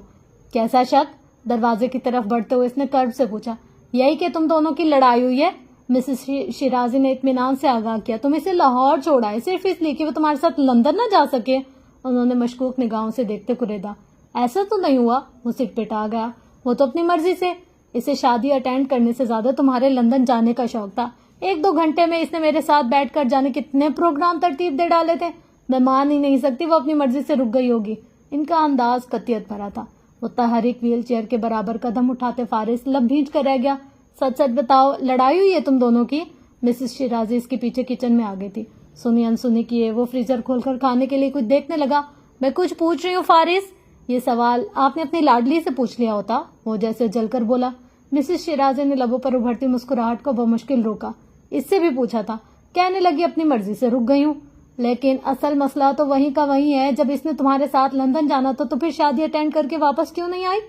کیسا شک؟ دروازے کی طرف بڑھتے ہوئے اس نے کرب سے پوچھا۔ یہی کہ تم دونوں کی لڑائی ہوئی ہے؟ مسز شیرازی نے اطمینان سے آگاہ کیا۔ تم اسے لاہور چھوڑا ہے صرف اس لیے کہ وہ تمہارے ساتھ لندن نہ جا سکے؟ انہوں نے مشکوک نگاہوں سے دیکھتے کریدا۔ ایسا تو نہیں ہوا، وہ سٹ پٹا گیا۔ وہ تو اپنی مرضی سے، اسے شادی اٹینڈ کرنے سے زیادہ تمہارے لندن جانے کا شوق تھا۔ 1-2 گھنٹے میں اس نے میرے ساتھ بیٹھ کر جانے کتنے پروگرام ترتیب دے ڈالے تھے۔ میں مان ہی نہیں سکتی وہ اپنی مرضی سے رک گئی ہوگی۔ ان کا انداز قطعیت بھرا تھا۔ متحرک ویل چیئر کے برابر قدم اٹھاتے فارس لب بھینچ کر رہ گیا۔ سچ سچ بتاؤ، لڑائی ہوئی ہے تم دونوں کی؟ مسز شیرازی اس کے پیچھے کچن میں آ گئی تھی۔ سنی انسنی کیے وہ فریزر کھول کر کھانے کے لیے کچھ دیکھنے لگا۔ میں کچھ پوچھ رہی ہوں فارس، یہ سوال آپ نے اپنی لاڈلی سے پوچھ لیا ہوتا، وہ جیسے جل کر بولا۔ مسز شیرازی نے لبوں پر ابھرتی مسکراہٹ کو بمشکل روکا۔ اس سے بھی پوچھا تھا، کہنے لگی اپنی مرضی سے رک گئی ہوں، لیکن اصل مسئلہ تو وہیں کا وہیں ہے۔ جب اس نے تمہارے ساتھ لندن جانا تھا تو پھر شادی اٹینڈ کر کے واپس کیوں نہیں آئی؟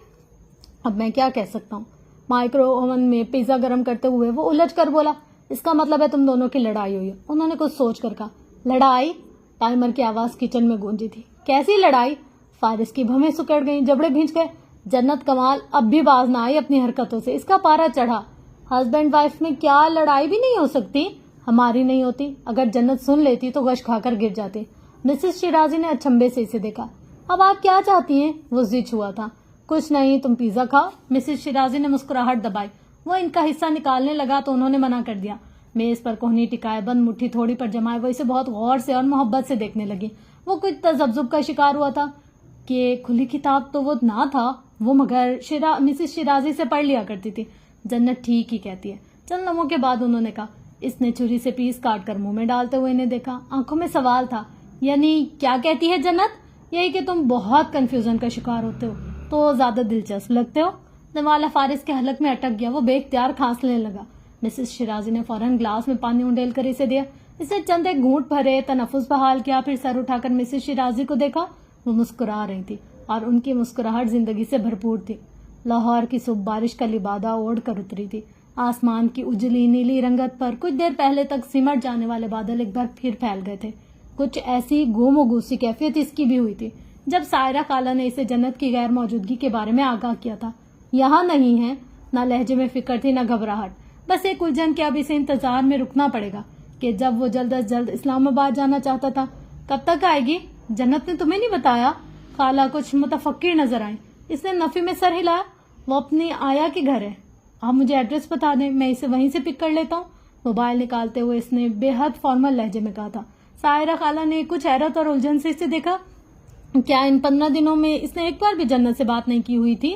اب میں کیا کہہ سکتا ہوں؟ مائکرو اوون میں پیزا گرم کرتے ہوئے وہ الجھ کر بولا۔ اس کا مطلب ہے تم دونوں کی لڑائی ہوئی ہے، انہوں نے کچھ سوچ کر کہا۔ لڑائی؟ ٹائمر کی آواز کچن میں گونجی تھی۔ کیسی لڑائی؟ فارس کی بھویں سکڑ گئیں، جبڑے بھینچ گئے۔ جنت کمال اب بھی باز نہ آئی اپنی حرکتوں سے، اس کا پارا چڑھا۔ ہسبینڈ وائف میں کیا لڑائی بھی نہیں ہو سکتی؟ ہماری نہیں ہوتی، اگر جنت سن لیتی تو غش کھا کر گر جاتی۔ مسز شیرازی نے اچنبے سے اسے دیکھا۔ اب آپ کیا چاہتی ہیں؟ وہ ضد ہوا تھا۔ کچھ نہیں، تم پیزا کھاؤ۔ مسز شیرازی نے مسکراہٹ دبائی۔ وہ ان کا حصہ نکالنے لگا تو انہوں نے منع کر دیا۔ میز پر کوہنی ٹکائے بند مٹھی تھوڑی پر جمائے وہ اسے بہت غور سے اور محبت سے دیکھنے لگی۔ وہ کچھ تذبذب کا شکار ہوا تھا کہ کھلی کتاب تو وہ نہ تھا، وہ مگر مسز شیرازی سے پڑھ لیا کرتی تھی۔ جنت ٹھیک ہی کہتی ہے۔ چند لمحوں کے بعد انہوں نے کہا۔ اس نے چھری سے پیس کاٹ کر منہ میں ڈالتے ہوئے انہیں دیکھا۔ آنکھوں میں سوال تھا۔ یعنی کیا کہتی ہے جنت؟ یہی کہ تم بہت کنفیوژن کا شکار ہوتے ہو تو زیادہ دلچسپ لگتے ہو۔ نوالا فارس کے حلق میں اٹک گیا، وہ بے اختیار کھانسنے لگا۔ مسز شیرازی نے فوراً گلاس میں پانی انڈیل کر اسے دیا۔ اس نے چند ایک گھونٹ بھرے، تنفس بحال کیا، پھر سر اٹھا کر مسز شیرازی کو دیکھا۔ وہ مسکرا رہی تھی اور ان کی مسکراہٹ زندگی سے بھرپور تھی۔ لاہور کی صبح بارش کا لبادہ اوڑھ کر اتری تھی۔ آسمان کی اجلی نیلی رنگت پر کچھ دیر پہلے تک سمٹ جانے والے بادل ایک بار پھر پھیل گئے تھے۔ کچھ ایسی گم و گوسی کیفیت اس کی بھی ہوئی تھی جب سائرہ خالہ نے اسے جنت کی غیر موجودگی کے بارے میں آگاہ کیا تھا۔ یہاں نہیں ہے۔ نہ لہجے میں فکر تھی نہ گھبراہٹ، بس ایک الجھن کہ اب اسے انتظار میں رکنا پڑے گا کہ جب وہ جلد از جلد اسلام آباد جانا چاہتا تھا۔ کب تک آئے گی؟ جنت نے تمہیں نہیں بتایا؟ خالہ کچھ متفکر نظر آئیں۔ اس نے نفی میں سر ہلایا۔ وہ اپنی آیا کے گھر ہے، آپ مجھے ایڈریس بتا دیں، میں اسے وہیں سے پک کر لیتا ہوں۔ موبائل نکالتے ہوئے اس نے بے حد فارمل لہجے میں کہا تھا۔ سائرہ خالہ نے کچھ حیرت اور الجھن سے اسے دیکھا۔ کیا ان 15 دنوں میں اس نے ایک بار بھی جنت سے بات نہیں کی ہوئی تھی،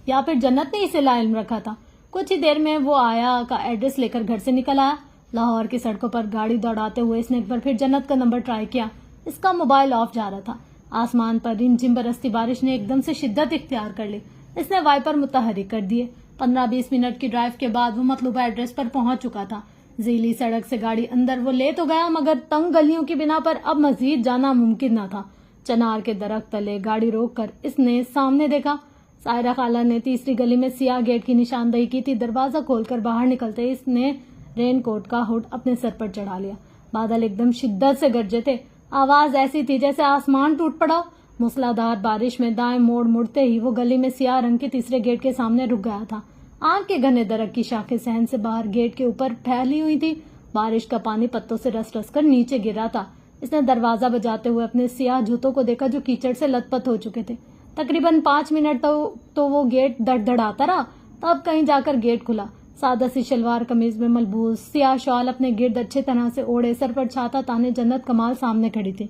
یا پھر جنت نے اسے لا علم رکھا تھا؟ کچھ ہی دیر میں وہ آیا کا ایڈریس لے کر گھر سے نکل آیا۔ لاہور کی سڑکوں پر گاڑی دوڑاتے ہوئے اس نے ایک بار پھر جنت کا نمبر ٹرائی کیا۔ اس کا موبائل آف جا رہا تھا۔ آسمان پر رم جھم برستی بارش نے ایک دم سے شدت اختیار کر لی۔ اس نے وائپر متحرک کر دیے۔ 15-20 منٹ کی ڈرائیو کے بعد وہ مطلوبہ ایڈریس پر پہنچ چکا تھا۔ ذیلی سڑک سے گاڑی اندر وہ لے تو گیا، مگر تنگ گلیوں کی بنا پر اب مزید جانا ممکن نہ تھا۔ چنار کے درخت تلے گاڑی روک کر اس نے سامنے دیکھا۔ سائرہ خالہ نے تیسری گلی میں سیاہ گیٹ کی نشاندہی کی تھی۔ دروازہ کھول کر باہر نکلتے اس نے رین کوٹ کا ہوڈ اپنے سر پر چڑھا لیا۔ بادل ایک دم شدت سے گرجے تھے۔ آواز ایسی تھی جیسے آسمان ٹوٹ پڑا۔ موسلادھار بارش میں دائیں مڑتے ہی وہ گلی میں سیاہ رنگ کے تیسرے گیٹ کے سامنے رک گیا تھا۔ آم کے گھنے درخت کی شاخیں صحن سے باہر گیٹ کے اوپر پھیلی ہوئی تھی۔ بارش کا پانی پتوں سے رس رس کر نیچے گر رہا تھا۔ اس نے دروازہ بجاتے ہوئے اپنے سیاہ جوتوں کو دیکھا جو کیچڑ سے لت پت ہو چکے تھے۔ تقریباً 5 منٹ تو وہ گیٹ دڑ دڑاتا رہا، تب کہیں جا کر گیٹ کھلا۔ سادہ سی شلوار قمیض میں ملبوس، سیاہ شال اپنے گرد اچھے طرح سے اوڑھے، سر پر چھاتا تانے جنت کمال سامنے کھڑی تھی،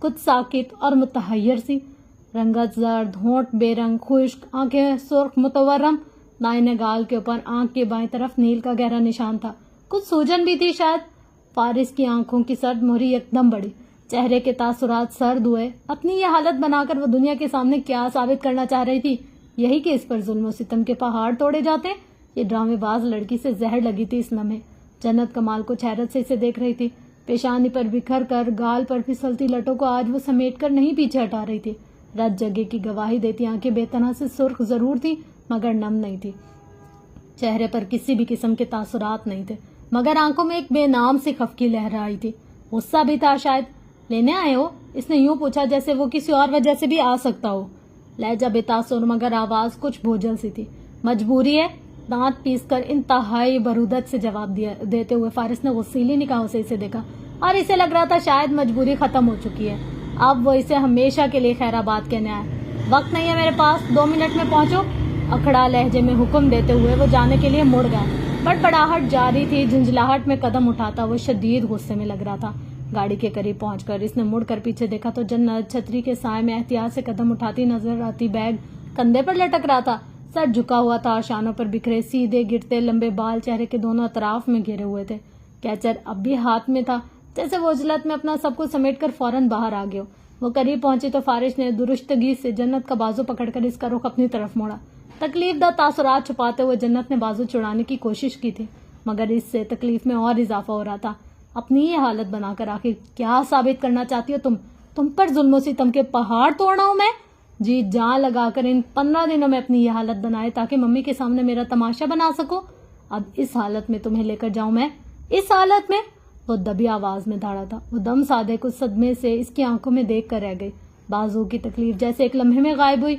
کچھ ساکت اور متحیر سی۔ رنگت زرد، ہونٹ بے رنگ خشک، آنکھیں سرخ متورم، دائیں گال کے اوپر آنکھ کے بائیں طرف نیل کا گہرا نشان تھا، کچھ سوجن بھی تھی شاید۔ فارس کی آنکھوں کی سرد مہری یکدم بڑھی، چہرے کے تاثرات سرد ہوئے۔ اپنی یہ حالت بنا کر وہ دنیا کے سامنے کیا ثابت کرنا چاہ رہی تھی؟ یہی کہ اس پر ظلم و ستم کے پہاڑ توڑے جاتے۔ یہ ڈرامے باز لڑکی سے زہر لگی تھی اس لمحے۔ جنت کمال کچھ حیرت سے اسے دیکھ رہی تھی۔ پیشانی پر بکھر کر گال پر پھسلتی لٹوں کو آج وہ سمیٹ کر نہیں پیچھے ہٹا رہی تھی۔ رت جگہ کی گواہی دیتی آنکھیں بے طرح سے سرخ ضرور تھی مگر نم نہیں تھی۔ چہرے پر کسی بھی قسم کے تاثرات نہیں تھے، مگر آنکھوں میں ایک بے نام سی خفگی لہرا آئی تھی۔ غصہ بھی تھا شاید۔ لینے آئے ہو؟ اس نے یوں پوچھا جیسے وہ کسی اور وجہ سے بھی آ سکتا ہو۔ لہجہ بے تاثر مگر آواز کچھ بوجھل سی تھی۔ مجبوری ہے، دانت پیس کر انتہائی برودت سے جواب دیتے ہوئے فارس نے غصیلی نگاہوں سے اسے دیکھا، اور اسے لگ رہا تھا شاید مجبوری ختم ہو چکی ہے۔ اب وہ اسے ہمیشہ کے لیے خیر آباد کہنے آیا۔ وقت نہیں ہے میرے پاس، 2 منٹ میں پہنچو۔ اکھڑا لہجے میں حکم دیتے ہوئے وہ جانے کے لیے مڑ گیا۔ بڑبڑاہٹ جاری تھی، جھنجھلاہٹ میں قدم اٹھاتا وہ شدید غصے میں لگ رہا تھا۔ گاڑی کے قریب پہنچ کر اس نے مڑ کر پیچھے دیکھا تو جنت چھتری کے سائے میں احتیاط سے قدم اٹھاتی نظر آتی، بیگ کندھے پر لٹک رہا تھا، سر جھکا ہوا تھا، شانوں پر بکھرے سیدھے گرتے لمبے بال چہرے کے دونوں اطراف میں گھیرے ہوئے تھے۔ کیچر اب بھی ہاتھ میں تھا، جیسے وہ عجلت میں اپنا سب کچھ سمیٹ کر فوراً باہر آ گیا۔ وہ قریب پہنچی تو فارس نے درستگی سے جنت کا بازو پکڑ کر اس کا رخ اپنی طرف موڑا۔ تکلیف دہ تاثرات چھپاتے ہوئے جنت نے بازو چھڑانے کی کوشش کی تھی، مگر اس سے تکلیف میں اور اضافہ ہو رہا تھا۔ اپنی یہ حالت بنا کر آخر کیا ثابت کرنا چاہتی ہو تم پر ظلم و ستم کے پہاڑ توڑنا ہوں میں؟ جی جان لگا کر ان 15 دنوں میں اپنی یہ حالت بنائے تاکہ ممی کے سامنے میرا تماشا بنا سکو۔ اب اس حالت میں تمہیں لے کر جاؤں میں؟ اس حالت میں؟ وہ دبی آواز میں دھاڑا تھا۔ وہ دم سادے کچھ صدمے سے اس کی آنکھوں میں دیکھ کر رہ گئی۔ بازو کی تکلیف جیسے ایک لمحے میں غائب ہوئی.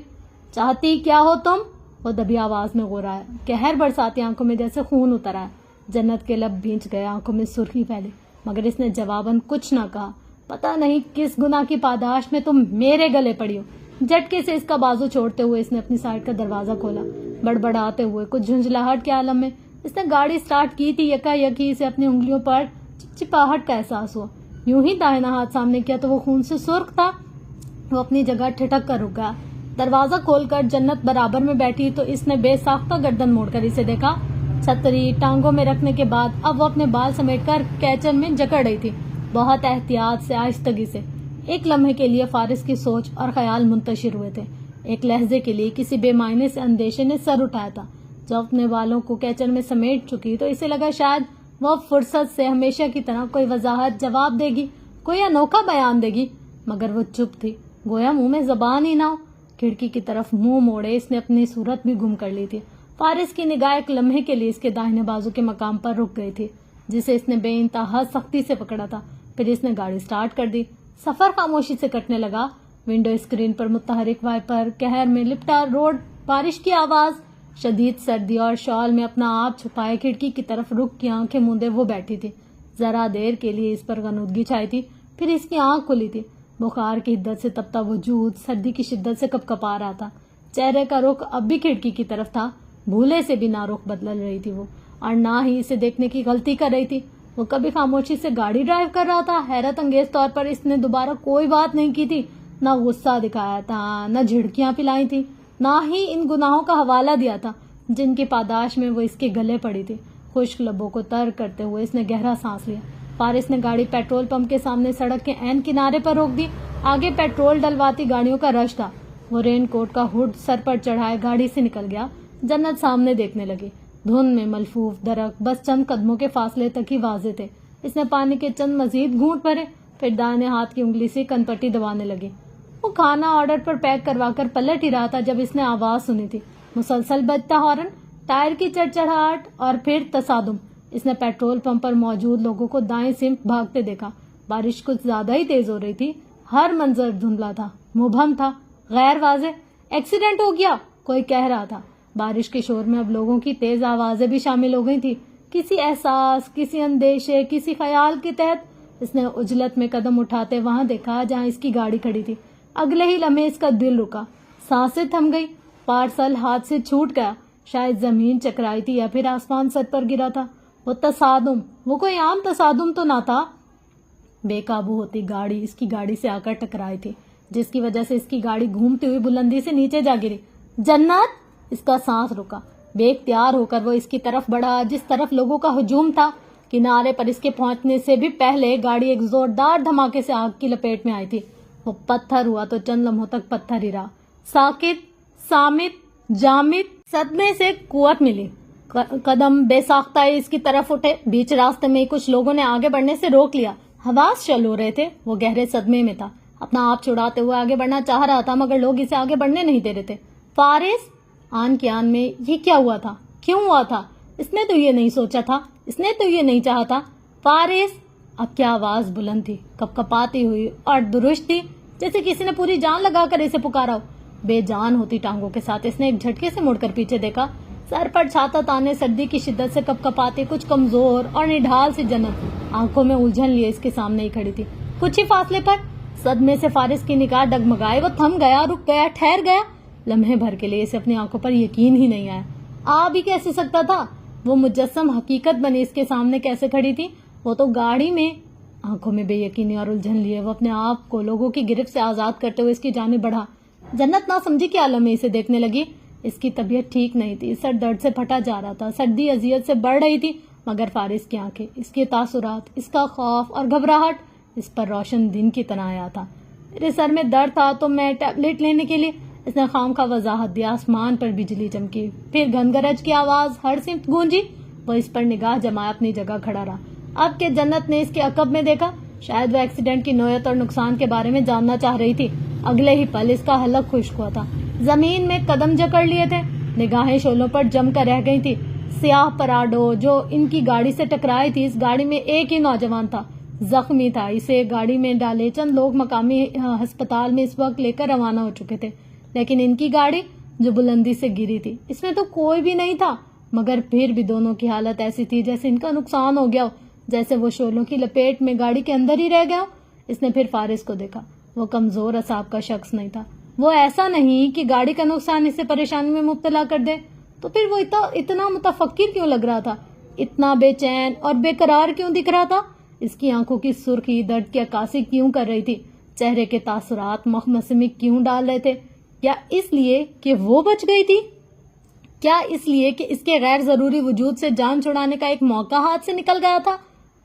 چاہتی کیا ہو تم؟ وہ دبی آواز میں غورا ہے. قہر برساتی آنکھوں میں جیسے خون اتر آیا. جنت کے لب بھینچ گئے, آنکھوں میں سرخی پھیلی, مگر اس نے جواباً کچھ نہ کہا. پتہ نہیں کس گناہ کی پاداش میں تم میرے گلے پڑی ہو. جھٹکے سے اس کا بازو چھوڑتے ہوئے اس نے اپنی سائیڈ کا دروازہ کھولا. بڑبڑاتے ہوئے کچھ جھنجھلاہٹ کے عالم میں اس نے گاڑی سٹارٹ کی تھی. یکا یکی اسے اپنی انگلیوں پر چپچپاہٹ کا احساس ہوا. یوں ہی داہنا ہاتھ سامنے کیا تو وہ خون سے سرخ تھا. وہ اپنی جگہ ٹھٹک کر رک گیا. دروازہ کھول کر جنت برابر میں بیٹھی تو اس نے بے ساختہ گردن موڑ کر اسے دیکھا. چھتری ٹانگوں میں رکھنے کے بعد اب وہ اپنے بال سمیٹ کر کیچن میں جکڑ رہی تھی, بہت احتیاط سے, آہستگی سے. ایک لمحے کے لیے فارس کی سوچ اور خیال منتشر ہوئے تھے. ایک لہجے کے لیے کسی بے معنی سے اندیشے نے سر اٹھایا تھا. جب اپنے بالوں کو کیچن میں سمیٹ چکی تو اسے لگا شاید وہ فرصت سے ہمیشہ کی طرح کوئی وضاحت جواب دے گی, کوئی انوکھا بیان دے گی, مگر وہ چپ تھی, گویا منہ میں زبان ہی نہ ہو. کھڑکی کی طرف منہ موڑے اس نے اپنی صورت بھی گم کر لی تھی. فارس کی نگاہ ایک لمحے کے لیے اس کے داہنے بازو کے مقام پر رک گئی تھی, جسے اس نے بے انتہا سختی سے پکڑا تھا. پھر اس نے گاڑی سٹارٹ کر دی. سفر خاموشی سے کٹنے لگا. ونڈو اسکرین پر متحرک وائپر قہر میں لپٹا روڈ, بارش کی آواز. شدید سردی اور شال میں اپنا آپ چھپائے کھڑکی کی طرف رک کی آنکھیں موندے وہ بیٹھی تھی. ذرا دیر کے لیے اس پر غنودگی چھائی تھی, پھر اس کی آنکھ کھلی تھی. بخار کی حدت سے تپتا وجود سردی کی شدت سے کپکپا رہا تھا. چہرے کا رخ اب بھی کھڑکی کی طرف تھا. بھولے سے بھی نہ رخ بدل رہی تھی وہ, اور نہ ہی اسے دیکھنے کی غلطی کر رہی تھی. وہ کبھی خاموشی سے گاڑی ڈرائیو کر رہا تھا. حیرت انگیز طور پر اس نے دوبارہ کوئی بات نہیں کی تھی, نہ غصہ دکھایا تھا, نہ جھڑکیاں پلائی تھی, نہ ہی ان گناہوں کا حوالہ دیا تھا جن کی پاداش میں وہ اس کے گلے پڑی تھی. خشک لبوں کو تر کرتے ہوئے اس نے گہرا سانس لیا. فارس نے گاڑی پیٹرول پمپ کے سامنے سڑک کے عین کنارے پر روک دی. آگے پیٹرول ڈلواتی گاڑیوں کا رش تھا. وہ رین کوٹ کا ہوڈ سر پر چڑھائے گاڑی سے نکل گیا. جنت سامنے دیکھنے لگی. دھند میں ملفوف درخت بس چند قدموں کے فاصلے تک ہی واضح تھے. اس نے پانی کے چند مزید گھونٹ بھرے, پھر دائیں ہاتھ کی انگلی سے کن پٹی دبانے لگی. وہ کھانا آرڈر پر پیک کروا کر پلٹ ہی رہا تھا جب اس نے آواز سنی تھی. مسلسل بجتا ہارن, ٹائر کی چڑچڑاہٹ اور پھر تصادم. اس نے پیٹرول پمپ پر موجود لوگوں کو دائیں سمت بھاگتے دیکھا. بارش کچھ زیادہ ہی تیز ہو رہی تھی. ہر منظر دھندلا تھا, مبہم تھا, غیر واضح. ایکسیڈنٹ ہو گیا کوئی کہہ رہا تھا. بارش کے شور میں اب لوگوں کی تیز آوازیں بھی شامل ہو گئی تھی. کسی احساس, کسی اندیشے, کسی خیال کے تحت اس نے عجلت میں قدم اٹھاتے وہاں دیکھا جہاں اس کی گاڑی کھڑی تھی. اگلے ہی لمحے اس کا دل رکا, سانسیں تھم گئی. پارسل ہاتھ سے چھوٹ گیا. شاید زمین چکرائی تھی یا پھر آسمان سر پر گرا تھا. وہ تصادم, وہ کوئی عام تصادم تو نہ تھا. بے قابو ہوتی گاڑی اس کی گاڑی سے آ کر ٹکرائی تھی, جس کی وجہ سے اس کی گاڑی گھومتی ہوئی بلندی سے نیچے جا گری. جنت! اس کا سانس رکا. بے اختیار ہو کر وہ اس کی طرف بڑھا جس طرف لوگوں کا ہجوم تھا. کنارے پر اس کے پہنچنے سے بھی پہلے گاڑی ایک زوردار دھماکے سے آگ کی لپیٹ میں آئی تھی. وہ پتھر ہوا تو چند لمحوں تک پتھر ہی رہا. ساکت, سامت, جامد. صدمے سے قوت ملی. قدم بے ساختہ اس کی طرف اٹھے. بیچ راستے میں کچھ لوگوں نے آگے بڑھنے سے روک لیا. حواس چل ہو رہے تھے. وہ گہرے صدمے میں تھا. اپنا آپ چھڑاتے ہوئے آگے بڑھنا چاہ رہا تھا مگر لوگ اسے آگے بڑھنے نہیں دے رہے تھے. فارس! آن کی آن میں یہ کیا ہوا تھا, کیوں ہوا تھا؟ اس نے تو یہ نہیں سوچا تھا, اس نے تو یہ نہیں چاہا تھا. فارس! اب کیا آواز بلند تھی, کپکپاتی ہوئی اور درست تھی, جیسے کسی نے پوری جان لگا کر اسے پکارا ہو. بے جان ہوتی ٹانگوں کے ساتھ اس نے ایک جھٹکے سے مڑ کر پیچھے دیکھا. سر پر چھاتا تانے سردی کی شدت سے کپکپاتی کچھ کمزور اور نڈھال سی جنت آنکھوں میں الجھن لیے اس کے سامنے ہی کھڑی تھی. کچھ ہی فاصلے پر صدمے سے فارس کی نگاہ ڈگمگائے. وہ تھم گیا, رک گیا, ٹھہر گیا. لمحے بھر کے لیے اسے اپنی آنکھوں پر یقین ہی نہیں آیا. آ بھی کیسے سکتا تھا؟ وہ مجسم حقیقت بنی اس کے سامنے کیسے کھڑی تھی؟ وہ تو گاڑی میں. آنکھوں میں بے یقینی اور الجھن لیے وہ اپنے آپ کو لوگوں کی گرفت سے آزاد کرتے ہوئے اس کی جانب بڑھا. جنت نہ سمجھی کے عالم میں اسے دیکھنے لگی. اس کی طبیعت ٹھیک نہیں تھی, سر درد سے پھٹا جا رہا تھا, سردی اذیت سے بڑھ رہی تھی. مگر فارس کی آنکھیں, اس کے تاثرات, اس کا خوف اور گھبراہٹ اس پر روشن دن کی طرح آیا تھا. میرے سر میں درد تھا تو میں ٹیبلٹ لینے کے لیے. اس نے خام خواہ وضاحت دی. آسمان پر بجلی چمکی, پھر گھنگرج کی آواز ہر سمت گونجی. وہ اس پر نگاہ جمائے اپنی جگہ کھڑا رہا. اب کہ جنت نے اس کے عقب میں دیکھا, شاید وہ ایکسیڈنٹ کی نوعیت اور نقصان کے بارے میں جاننا چاہ رہی تھی. اگلے ہی پل اس کا حلق خشک ہوا تھا. زمین میں قدم جکڑ لیے تھے. نگاہیں شعلوں پر جم کر رہ گئی تھی. سیاہ پراڈو جو ان کی گاڑی سے ٹکرائی تھی, اس گاڑی میں ایک ہی نوجوان تھا. زخمی تھا. اسے گاڑی میں ڈالے چند لوگ مقامی ہسپتال میں اس وقت لے کر روانہ ہو چکے تھے، لیکن ان کی گاڑی جو بلندی سے گری تھی اس میں تو کوئی بھی نہیں تھا، مگر پھر بھی دونوں کی حالت ایسی تھی جیسے ان کا نقصان ہو گیا ہو، جیسے وہ شعلوں کی لپیٹ میں گاڑی کے اندر ہی رہ گیا ہو. اس نے پھر فارس کو دیکھا. وہ کمزور اعصاب کا شخص نہیں تھا. وہ ایسا نہیں کہ گاڑی کا نقصان اسے پریشانی میں مبتلا کر دے. تو پھر وہ اتنا متفکر کیوں لگ رہا تھا، اتنا بے چین اور بے قرار کیوں دکھ رہا تھا؟ اس کی آنکھوں کی سرخی درد کی عکاسی کیوں کر رہی تھی؟ چہرے کے تاثرات مخمصے میں کیوں ڈال رہے تھے؟ کیا اس لیے کہ وہ بچ گئی تھی؟ کیا اس لیے کہ اس کے غیر ضروری وجود سے جان چھڑانے کا ایک موقع ہاتھ سے نکل گیا تھا؟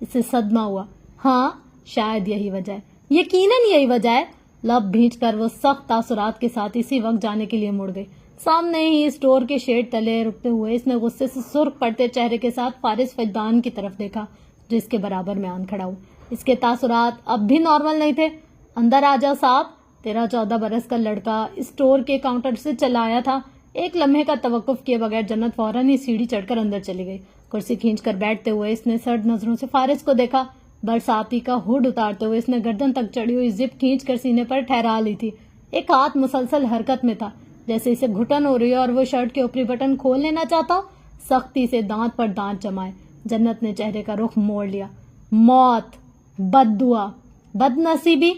اسے صدمہ ہوا. ہاں، شاید یہی وجہ ہے، یقیناً یہی وجہ ہے. لب بھینچ کر وہ سخت تاثرات کے ساتھ اسی وقت جانے کے لیے مڑ گئی. سامنے ہی اسٹور کے شیڈ تلے رکتے ہوئے اس نے غصے سے سرخ پڑتے چہرے کے ساتھ فارس وجدان کی طرف دیکھا جو اس کے برابر میں آن کھڑا ہوا. اس کے تاثرات اب بھی نارمل نہیں تھے. اندر آ جا صاحب. 13-14 برس کا لڑکا اسٹور کے کاؤنٹر سے چلا آیا تھا. ایک لمحے کا توقف کیے بغیر جنت فوراً ہی سیڑھی چڑھ کر اندر چلی گئی. کرسی کھینچ کر بیٹھتے ہوئے اس نے سرد نظروں سے فارس کو دیکھا. برساتی کا ہوڈ اتارتے ہوئے اس نے گردن تک چڑھی ہوئی زپ کھینچ کر سینے پر ٹھہرا لی تھی. ایک ہاتھ مسلسل حرکت میں تھا، جیسے اسے گھٹن ہو رہی ہے اور وہ شرٹ کے اوپری بٹن کھول لینا چاہتا ہو. سختی سے دانت پر دانت جمائے جنت نے چہرے کا رخ موڑ لیا. موت، بد دعا، بد نصیبی،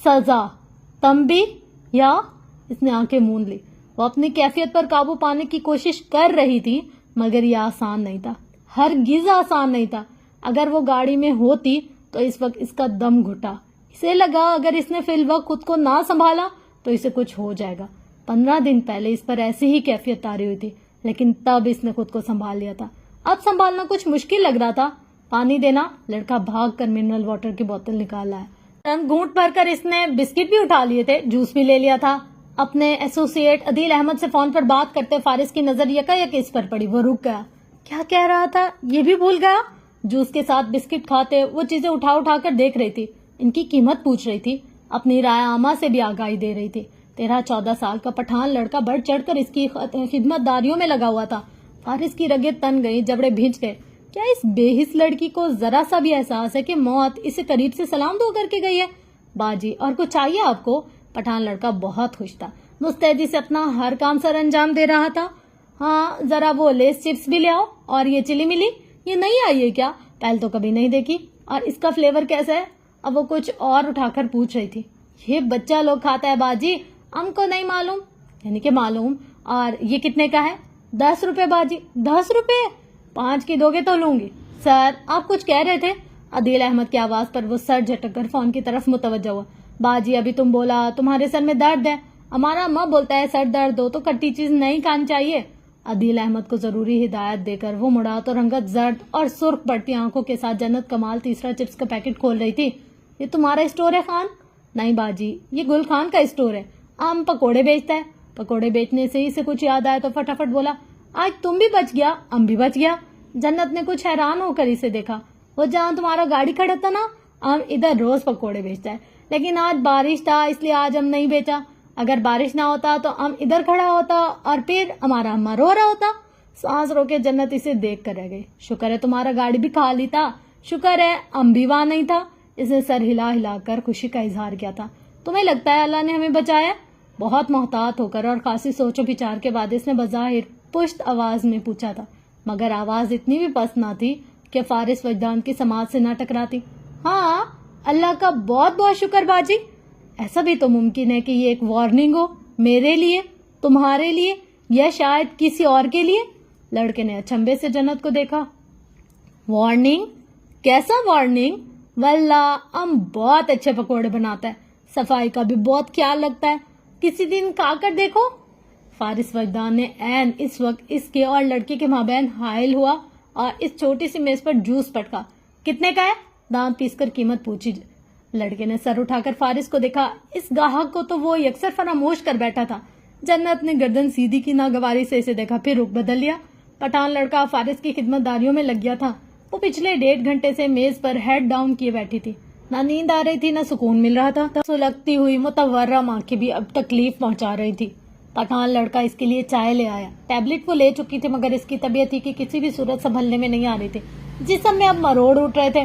سزا، تنبیہ، یا؟ اس نے آنکھیں موند لی. وہ اپنی کیفیت پر قابو پانے کی کوشش کر رہی تھی، مگر یہ آسان نہیں تھا، ہرگز آسان نہیں تھا. اگر وہ گاڑی میں ہوتی تو اس وقت اس کا دم گھٹا. اسے لگا اگر اس نے فی الوقت خود کو نہ سنبھالا تو اسے کچھ ہو جائے گا. 15 دن پہلے اس پر ایسی ہی کیفیت تاری ہوئی تھی، لیکن تب اس نے خود کو سنبھال لیا تھا. اب سنبھالنا کچھ مشکل لگ رہا تھا. پانی دینا. لڑکا بھاگ کر منرل واٹر کی بوتل نکال لایا. گھونٹ بھر کر اس نے بسکٹ بھی اٹھا لیے تھے، جوس بھی لے لیا تھا. اپنے ایسوسیٹ عدیل احمد سے فون پر بات کرتے فارس کی نظر یکایک اس پر پڑی. وہ رک گیا. کیا کہہ رہا تھا یہ بھی بھول گیا. جوس کے ساتھ بسکٹ کھاتے وہ چیزیں اٹھا اٹھا کر دیکھ رہی تھی. ان کی قیمت پوچھ رہی تھی. اپنی رائے عامہ سے بھی آگاہی دے رہی تھی. 13-14 سال کا پٹھان لڑکا بڑھ چڑھ کر اس کی خدمت داریوں میں لگا ہوا تھا. فارس کی رگیں تن گئی، جبڑے بھینچ گئے. کیا اس بے حس لڑکی کو ذرا سا بھی احساس ہے کہ موت اسے قریب سے سلام دو کر کے گئی ہے؟ باجی، اور کچھ چاہیے آپ کو؟ پٹھان لڑکا بہت خوش تھا، مستعدی سے اپنا ہر کام سر انجام دے رہا تھا. ہاں، ذرا وہ لیس چپس بھی لے آؤ، اور یہ چلی ملی، یہ نہیں آئی ہے کیا؟ پہل تو کبھی نہیں دیکھی. اور اس کا فلیور کیسا ہے؟ اب وہ کچھ اور اٹھا کر پوچھ رہی تھی. یہ بچہ لوگ کھاتا ہے باجی، ہم کو نہیں معلوم. یعنی کہ معلوم. اور یہ کتنے کا ہے؟ 10 روپے باجی. 10 روپے؟ 5 کی دو گے تو لوں گی. سر، آپ کچھ کہہ رہے تھے؟ عدیل احمد کی آواز پر وہ سر جھٹک کر فون کی طرف متوجہ ہوا. باجی، ابھی تم بولا تمہارے سر میں درد ہے. ہمارا اماں بولتا ہے سر درد ہو تو کھٹی چیز نہیں کھانی چاہیے. عدیل احمد کو ضروری ہدایت دے کر وہ مڑا تو رنگت زرد اور سرخ پڑتی آنکھوں کے ساتھ جنت کمال تیسرا چپس کا پیکٹ کھول رہی تھی. یہ تمہارا اسٹور ہے خان؟ نہیں باجی، یہ گل خان کا اسٹور ہے. ہم پکوڑے بیچتا ہے. پکوڑے بیچنے سے ہی سے کچھ یاد آیا تو فٹافٹ بولا، آج تم بھی بچ گیا، ہم بھی بچ گیا. جنت نے کچھ حیران ہو کر اسے دیکھا. وہ جہاں تمہارا گاڑی کھڑا تھا نا، ہم ادھر روز پکوڑے بیچتا ہے، لیکن آج بارش تھا اس لیے آج ہم نہیں بیچا. اگر بارش نہ ہوتا تو ہم ادھر کھڑا ہوتا اور پھر ہمارا اماں رو رہا ہوتا. سانس رو کے جنت اسے دیکھ کر رہ گئی. شکر ہے تمہارا گاڑی بھی خالی تھا، شکر ہے ہم بھی وہاں نہیں تھا. اس نے سر ہلا ہلا کر خوشی کا اظہار کیا تھا. تمہیں لگتا ہے اللہ نے ہمیں بچایا؟ بہت محتاط ہو کر اور خاصی سوچ و بچار کے بعد اس نے بظاہر پشت آواز میں پوچھا تھا، مگر آواز اتنی بھی پست نہ تھی کہ فارس وجدان کی سماعت سے نہ ٹکراتی. ہاں، اللہ کا بہت بہت شکر باجی. ایسا بھی تو ممکن ہے کہ یہ ایک وارننگ ہو، میرے لیے، تمہارے لیے، یا شاید کسی اور کے لیے. لڑکے نے اچنبے سے جنت کو دیکھا. وارننگ؟ کیسا وارننگ؟ واللہ ہم بہت اچھے پکوڑے بناتا ہے، صفائی کا بھی بہت خیال رکھتا ہے، کسی دن کھا کر دیکھو. فارس وجدان نے عین اس وقت اس کے اور لڑکی کے مابین حائل ہوا اور اس چھوٹی سی میز پر جوس پٹکا. کتنے کا ہے؟ دانت پیس کر قیمت پوچھی. لڑکے نے سر اٹھا کر فارس کو دیکھا. اس گاہک کو تو وہ یکسر فراموش کر بیٹھا تھا. جنت نے گردن سیدھی کی ناگواری سے اسے دیکھا، پھر رخ بدل لیا. پٹھان لڑکا فارس کی خدمت داریوں میں لگ گیا تھا. وہ پچھلے 1.5 گھنٹے سے میز پر ہیڈ ڈاؤن کیے بیٹھی تھی. نہ نیند آ رہی تھی، نہ سکون مل رہا تھا. سلگتی ہوئی متورم آنکھیں بھی اب تکلیف پہنچا رہی تھی. پٹھان لڑکا اس کے لیے چائے لے آیا. ٹیبلٹ وہ لے چکی تھی، مگر اس کی طبیعت ہی کی کسی بھی صورت سنبھلنے میں نہیں آ رہی تھی. جسم میں اب مروڑ اٹھ رہے تھے.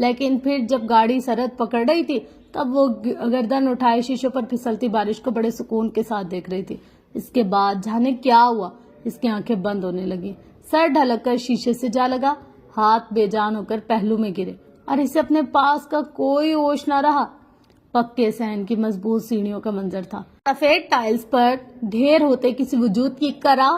لیکن پھر جب گاڑی سرحد پکڑ رہی تھی تب وہ گردن اٹھائے شیشوں پر پھسلتی بارش کو بڑے سکون کے ساتھ دیکھ رہی تھی۔ اس کے بعد جانے کیا ہوا، اس کی آنکھیں بند ہونے لگی، سر ڈھلک کر شیشے سے جا لگا، ہاتھ بے جان ہو کر پہلو میں گرے اور اسے اپنے پاس کا کوئی ہوش نہ رہا۔ پکے صحن کی مضبوط سیڑھیوں کا منظر تھا، سفید ٹائلز پر ڈھیر ہوتے کسی وجود کی کرا،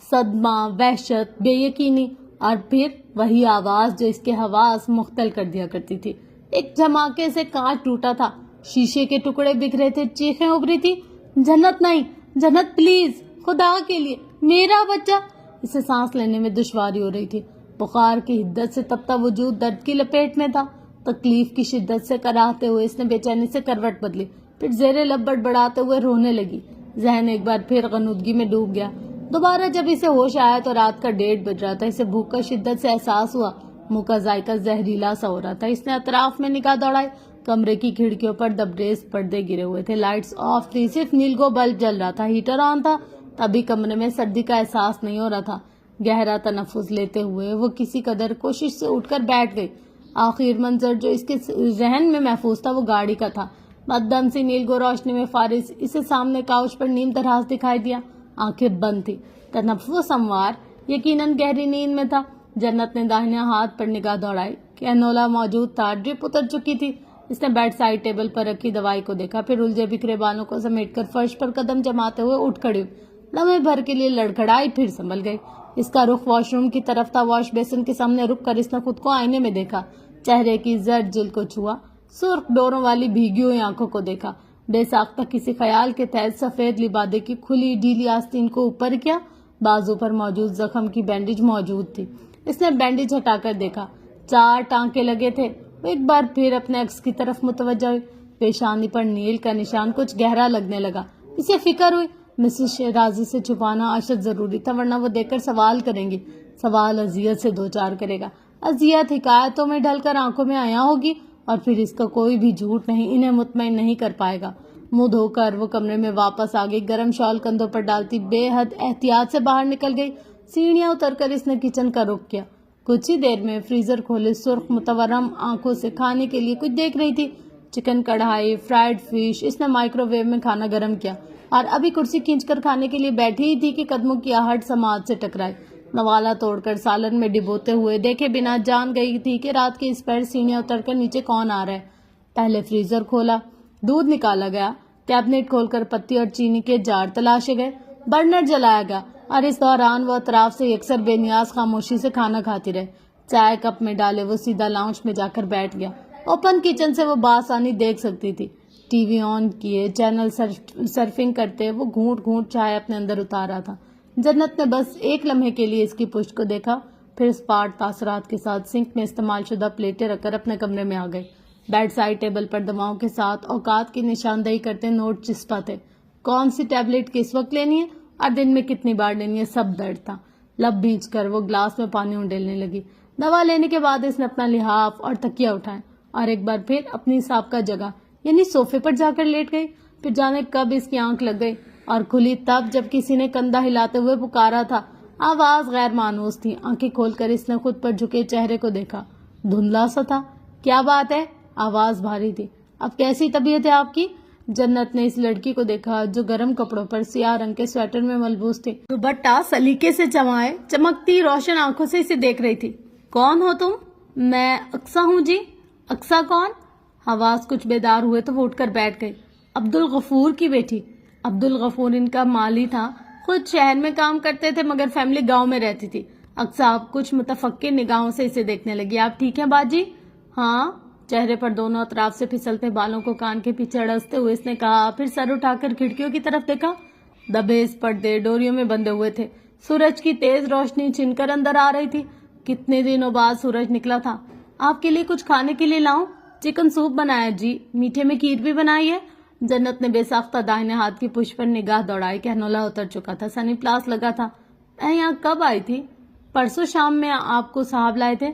صدمہ، وحشت، بے یقینی، اور پھر وہی آواز جو اس کے حواس مختل کر دیا کرتی تھی۔ ایک دھماکے سے کانچ ٹوٹا تھا، شیشے کے ٹکڑے بکھرے تھے، چیخیں ابری تھی، جنت نہیں، جنت پلیز، خدا کے لیے میرا بچہ۔ اسے سانس لینے میں دشواری ہو رہی تھی، بخار کی حدت سے تپتا وجود درد کی لپیٹ میں تھا، تکلیف کی شدت سے کراہتے ہوئے اس نے بے چینی سے کروٹ بدلی، پھر زیر لب بڑبڑاتے ہوئے رونے لگی۔ ذہن ایک بار پھر غنودگی میں ڈوب گیا۔ دوبارہ جب اسے ہوش آیا تو رات کا 1:30 بج رہا تھا۔ اسے بھوک کا شدت سے احساس ہوا، منہ کا ذائقہ زہریلا سا ہو رہا تھا۔ اس نے اطراف میں نگاہ دوڑائی، کمرے کی کھڑکیوں پر دبریز پردے گرے ہوئے تھے، لائٹس آف تھی، صرف نیلگو بلب جل رہا تھا، ہیٹر آن تھا، تبھی کمرے میں سردی کا احساس نہیں ہو رہا تھا۔ گہرا تنفس لیتے ہوئے وہ کسی قدر کوشش سے اٹھ کر بیٹھ گئی۔ آخر منظر جو اس کے ذہن میں محفوظ تھا وہ گاڑی کا تھا، مدھم سی نیلگو روشنی میں فارغ اسے سامنے کاؤچ پر نیم دراز دکھائی دیا، آنکھیں بند تھی، تنفس ہموار، یقیناً گہری نیند میں تھا۔ جنت نے داہنے ہاتھ پر نگاہ دوڑائی، کینولا موجود تھا، ڈرپ اتر چکی تھی۔ اس نے بیڈ سائڈ ٹیبل پر رکھی دوائی کو دیکھا، پھر الجھے بکھرے بالوں کو سمیٹ کر فرش پر قدم جماتے ہوئے اٹھ کھڑی ہوئی، لمحے بھر کے لیے لڑکھڑائی، پھر سنبھل گئی۔ اس کا رخ واش روم کی طرف تھا، واش بیسن کے سامنے رک کر اس نے خود کو آئینے میں دیکھا، چہرے کی زرد جلد کو چھوا، سرخ ڈوروں والی بھیگی ہوئی آنکھوں کو دیکھا، بے ساختہ کسی خیال کے تحت سفید لبادے کی کھلی ڈھیلی آستین کو اوپر کیا، بازو پر موجود زخم کی بینڈیج موجود تھی۔ اس نے بینڈیج ہٹا کر دیکھا، 4 ٹانکے لگے تھے۔ وہ ایک بار پھر اپنے عکس کی طرف متوجہ ہوئی، پیشانی پر نیل کا نشان کچھ گہرا لگنے لگا۔ اسے فکر ہوئی مسز شیرازی سے چھپانا اشد ضروری تھا، ورنہ وہ دیکھ کر سوال کریں گی، سوال اذیت سے دوچار کرے گا، اذیت حکایتوں میں ڈھل کر آنکھوں میں آیا ہوگی، اور پھر اس کا کوئی بھی جھوٹ نہیں انہیں مطمئن نہیں کر پائے گا۔ منہ دھو کر وہ کمرے میں واپس آ گئی، گرم شال کندھوں پر ڈالتی بے حد احتیاط سے باہر نکل گئی۔ سیڑھیاں اتر کر اس نے کچن کا رخ کیا، کچھ ہی دیر میں فریزر کھولے سرخ متورم آنکھوں سے کھانے کے لیے کچھ دیکھ رہی تھی، چکن کڑھائی، فرائیڈ فش۔ اس نے مائکرو ویو میں کھانا گرم کیا اور ابھی کرسی کھینچ کر کھانے کے لیے بیٹھی ہی تھی کہ قدموں کی آہٹ سماعت سے ٹکرائی، نوالا توڑ کر سالن میں ڈبوتے ہوئے دیکھے بنا جان گئی تھی کہ رات کے اس پیر سیڑھیاں اتر کر نیچے کون آ رہا ہے۔ پہلے فریزر کھولا، دودھ نکالا گیا، کیبنٹ کھول کر پتی اور چینی کے جار تلاشے گئے، برنر جلایا گیا، اور اس دوران وہ اطراف سے یکسر بے نیاز خاموشی سے کھانا کھاتی رہے۔ چائے کپ میں ڈالے وہ سیدھا لاؤنج میں جا کر بیٹھ گیا۔ اوپن کچن سے وہ بآسانی دیکھ سکتی تھی، ٹی وی آن کیے چینل سرفنگ کرتے وہ گھونٹ گھونٹ چائے اپنے اندر اتار رہا تھا۔ جنت نے بس ایک لمحے کے لیے اس کی پشت کو دیکھا، پھر اسپاٹ تاثرات کے ساتھ سنک میں استعمال شدہ پلیٹیں رکھ کر اپنے کمرے میں آ گئی۔ بیڈ سائڈ ٹیبل پر دواؤں کے ساتھ اوقات کی نشاندہی کرتے نوٹ چسپا تھے، کون سی ٹیبلٹ کس وقت لینی ہے اور دن میں کتنی بار لینی ہے، سب درد تھا۔ لب بھینچ کر وہ گلاس میں پانی انڈیلنے لگی۔ دوا لینے کے بعد اس نے اپنا لحاف اور تکیہ اٹھائے اور ایک بار پھر اپنی سابقہ جگہ یعنی صوفے پر جا کر لیٹ گئی۔ پھر جانے کب اس کی آنکھ لگ گئی اور کھلی تب جب کسی نے کندھا ہلاتے ہوئے پکارا تھا۔ آواز غیر مانوس تھی۔ آنکھیں کھول کر اس نے خود پر جھکے چہرے کو دیکھا، دھندلا سا تھا۔ کیا بات ہے؟ آواز بھاری تھی۔ اب کیسی طبیعت ہے آپ کی؟ جنت نے اس لڑکی کو دیکھا جو گرم کپڑوں پر سیاہ رنگ کے سویٹر میں ملبوس تھی، دوپٹہ سلیقے سے جمائے چمکتی روشن آنکھوں سے اسے دیکھ رہی تھی۔ کون ہو تم؟ میں اقصیٰ ہوں جی۔ اقصیٰ کون؟ حواس کچھ بیدار ہوئے تو وہ اٹھ کر بیٹھ گئی۔ عبدالغفور کی بیٹی۔ عبدالغفور ان کا مالی تھا، خود شہر میں کام کرتے تھے مگر فیملی گاؤں میں رہتی تھی۔ اقصیٰ کچھ متفکر نگاہوں سے اسے دیکھنے لگی۔ آپ ٹھیک ہیں باجی؟ ہاں۔ چہرے پر دونوں اطراف سے پھسلتے بالوں کو کان کے پیچھے اڑستے ہوئے اس نے کہا، پھر سر اٹھا کر کھڑکیوں کی طرف دیکھا۔ دبیز پردے ڈوریوں میں بندھے ہوئے تھے، سورج کی تیز روشنی چھن کر اندر آ رہی تھی۔ کتنے دنوں بعد سورج نکلا تھا۔ آپ کے لیے کچھ کھانے کے لیے لاؤں؟ چکن سوپ بنایا جی، میٹھے میں کھیر بھی بنائی ہے۔ جنت نے بے ساختہ داہنے ہاتھ کی پشت پر نگاہ دوڑائی، کہنولا اتر چکا تھا، سنی پلاس لگا تھا۔ میں یہاں کب آئی تھی؟ پرسوں شام میں آپ کو صاحب لائے تھے۔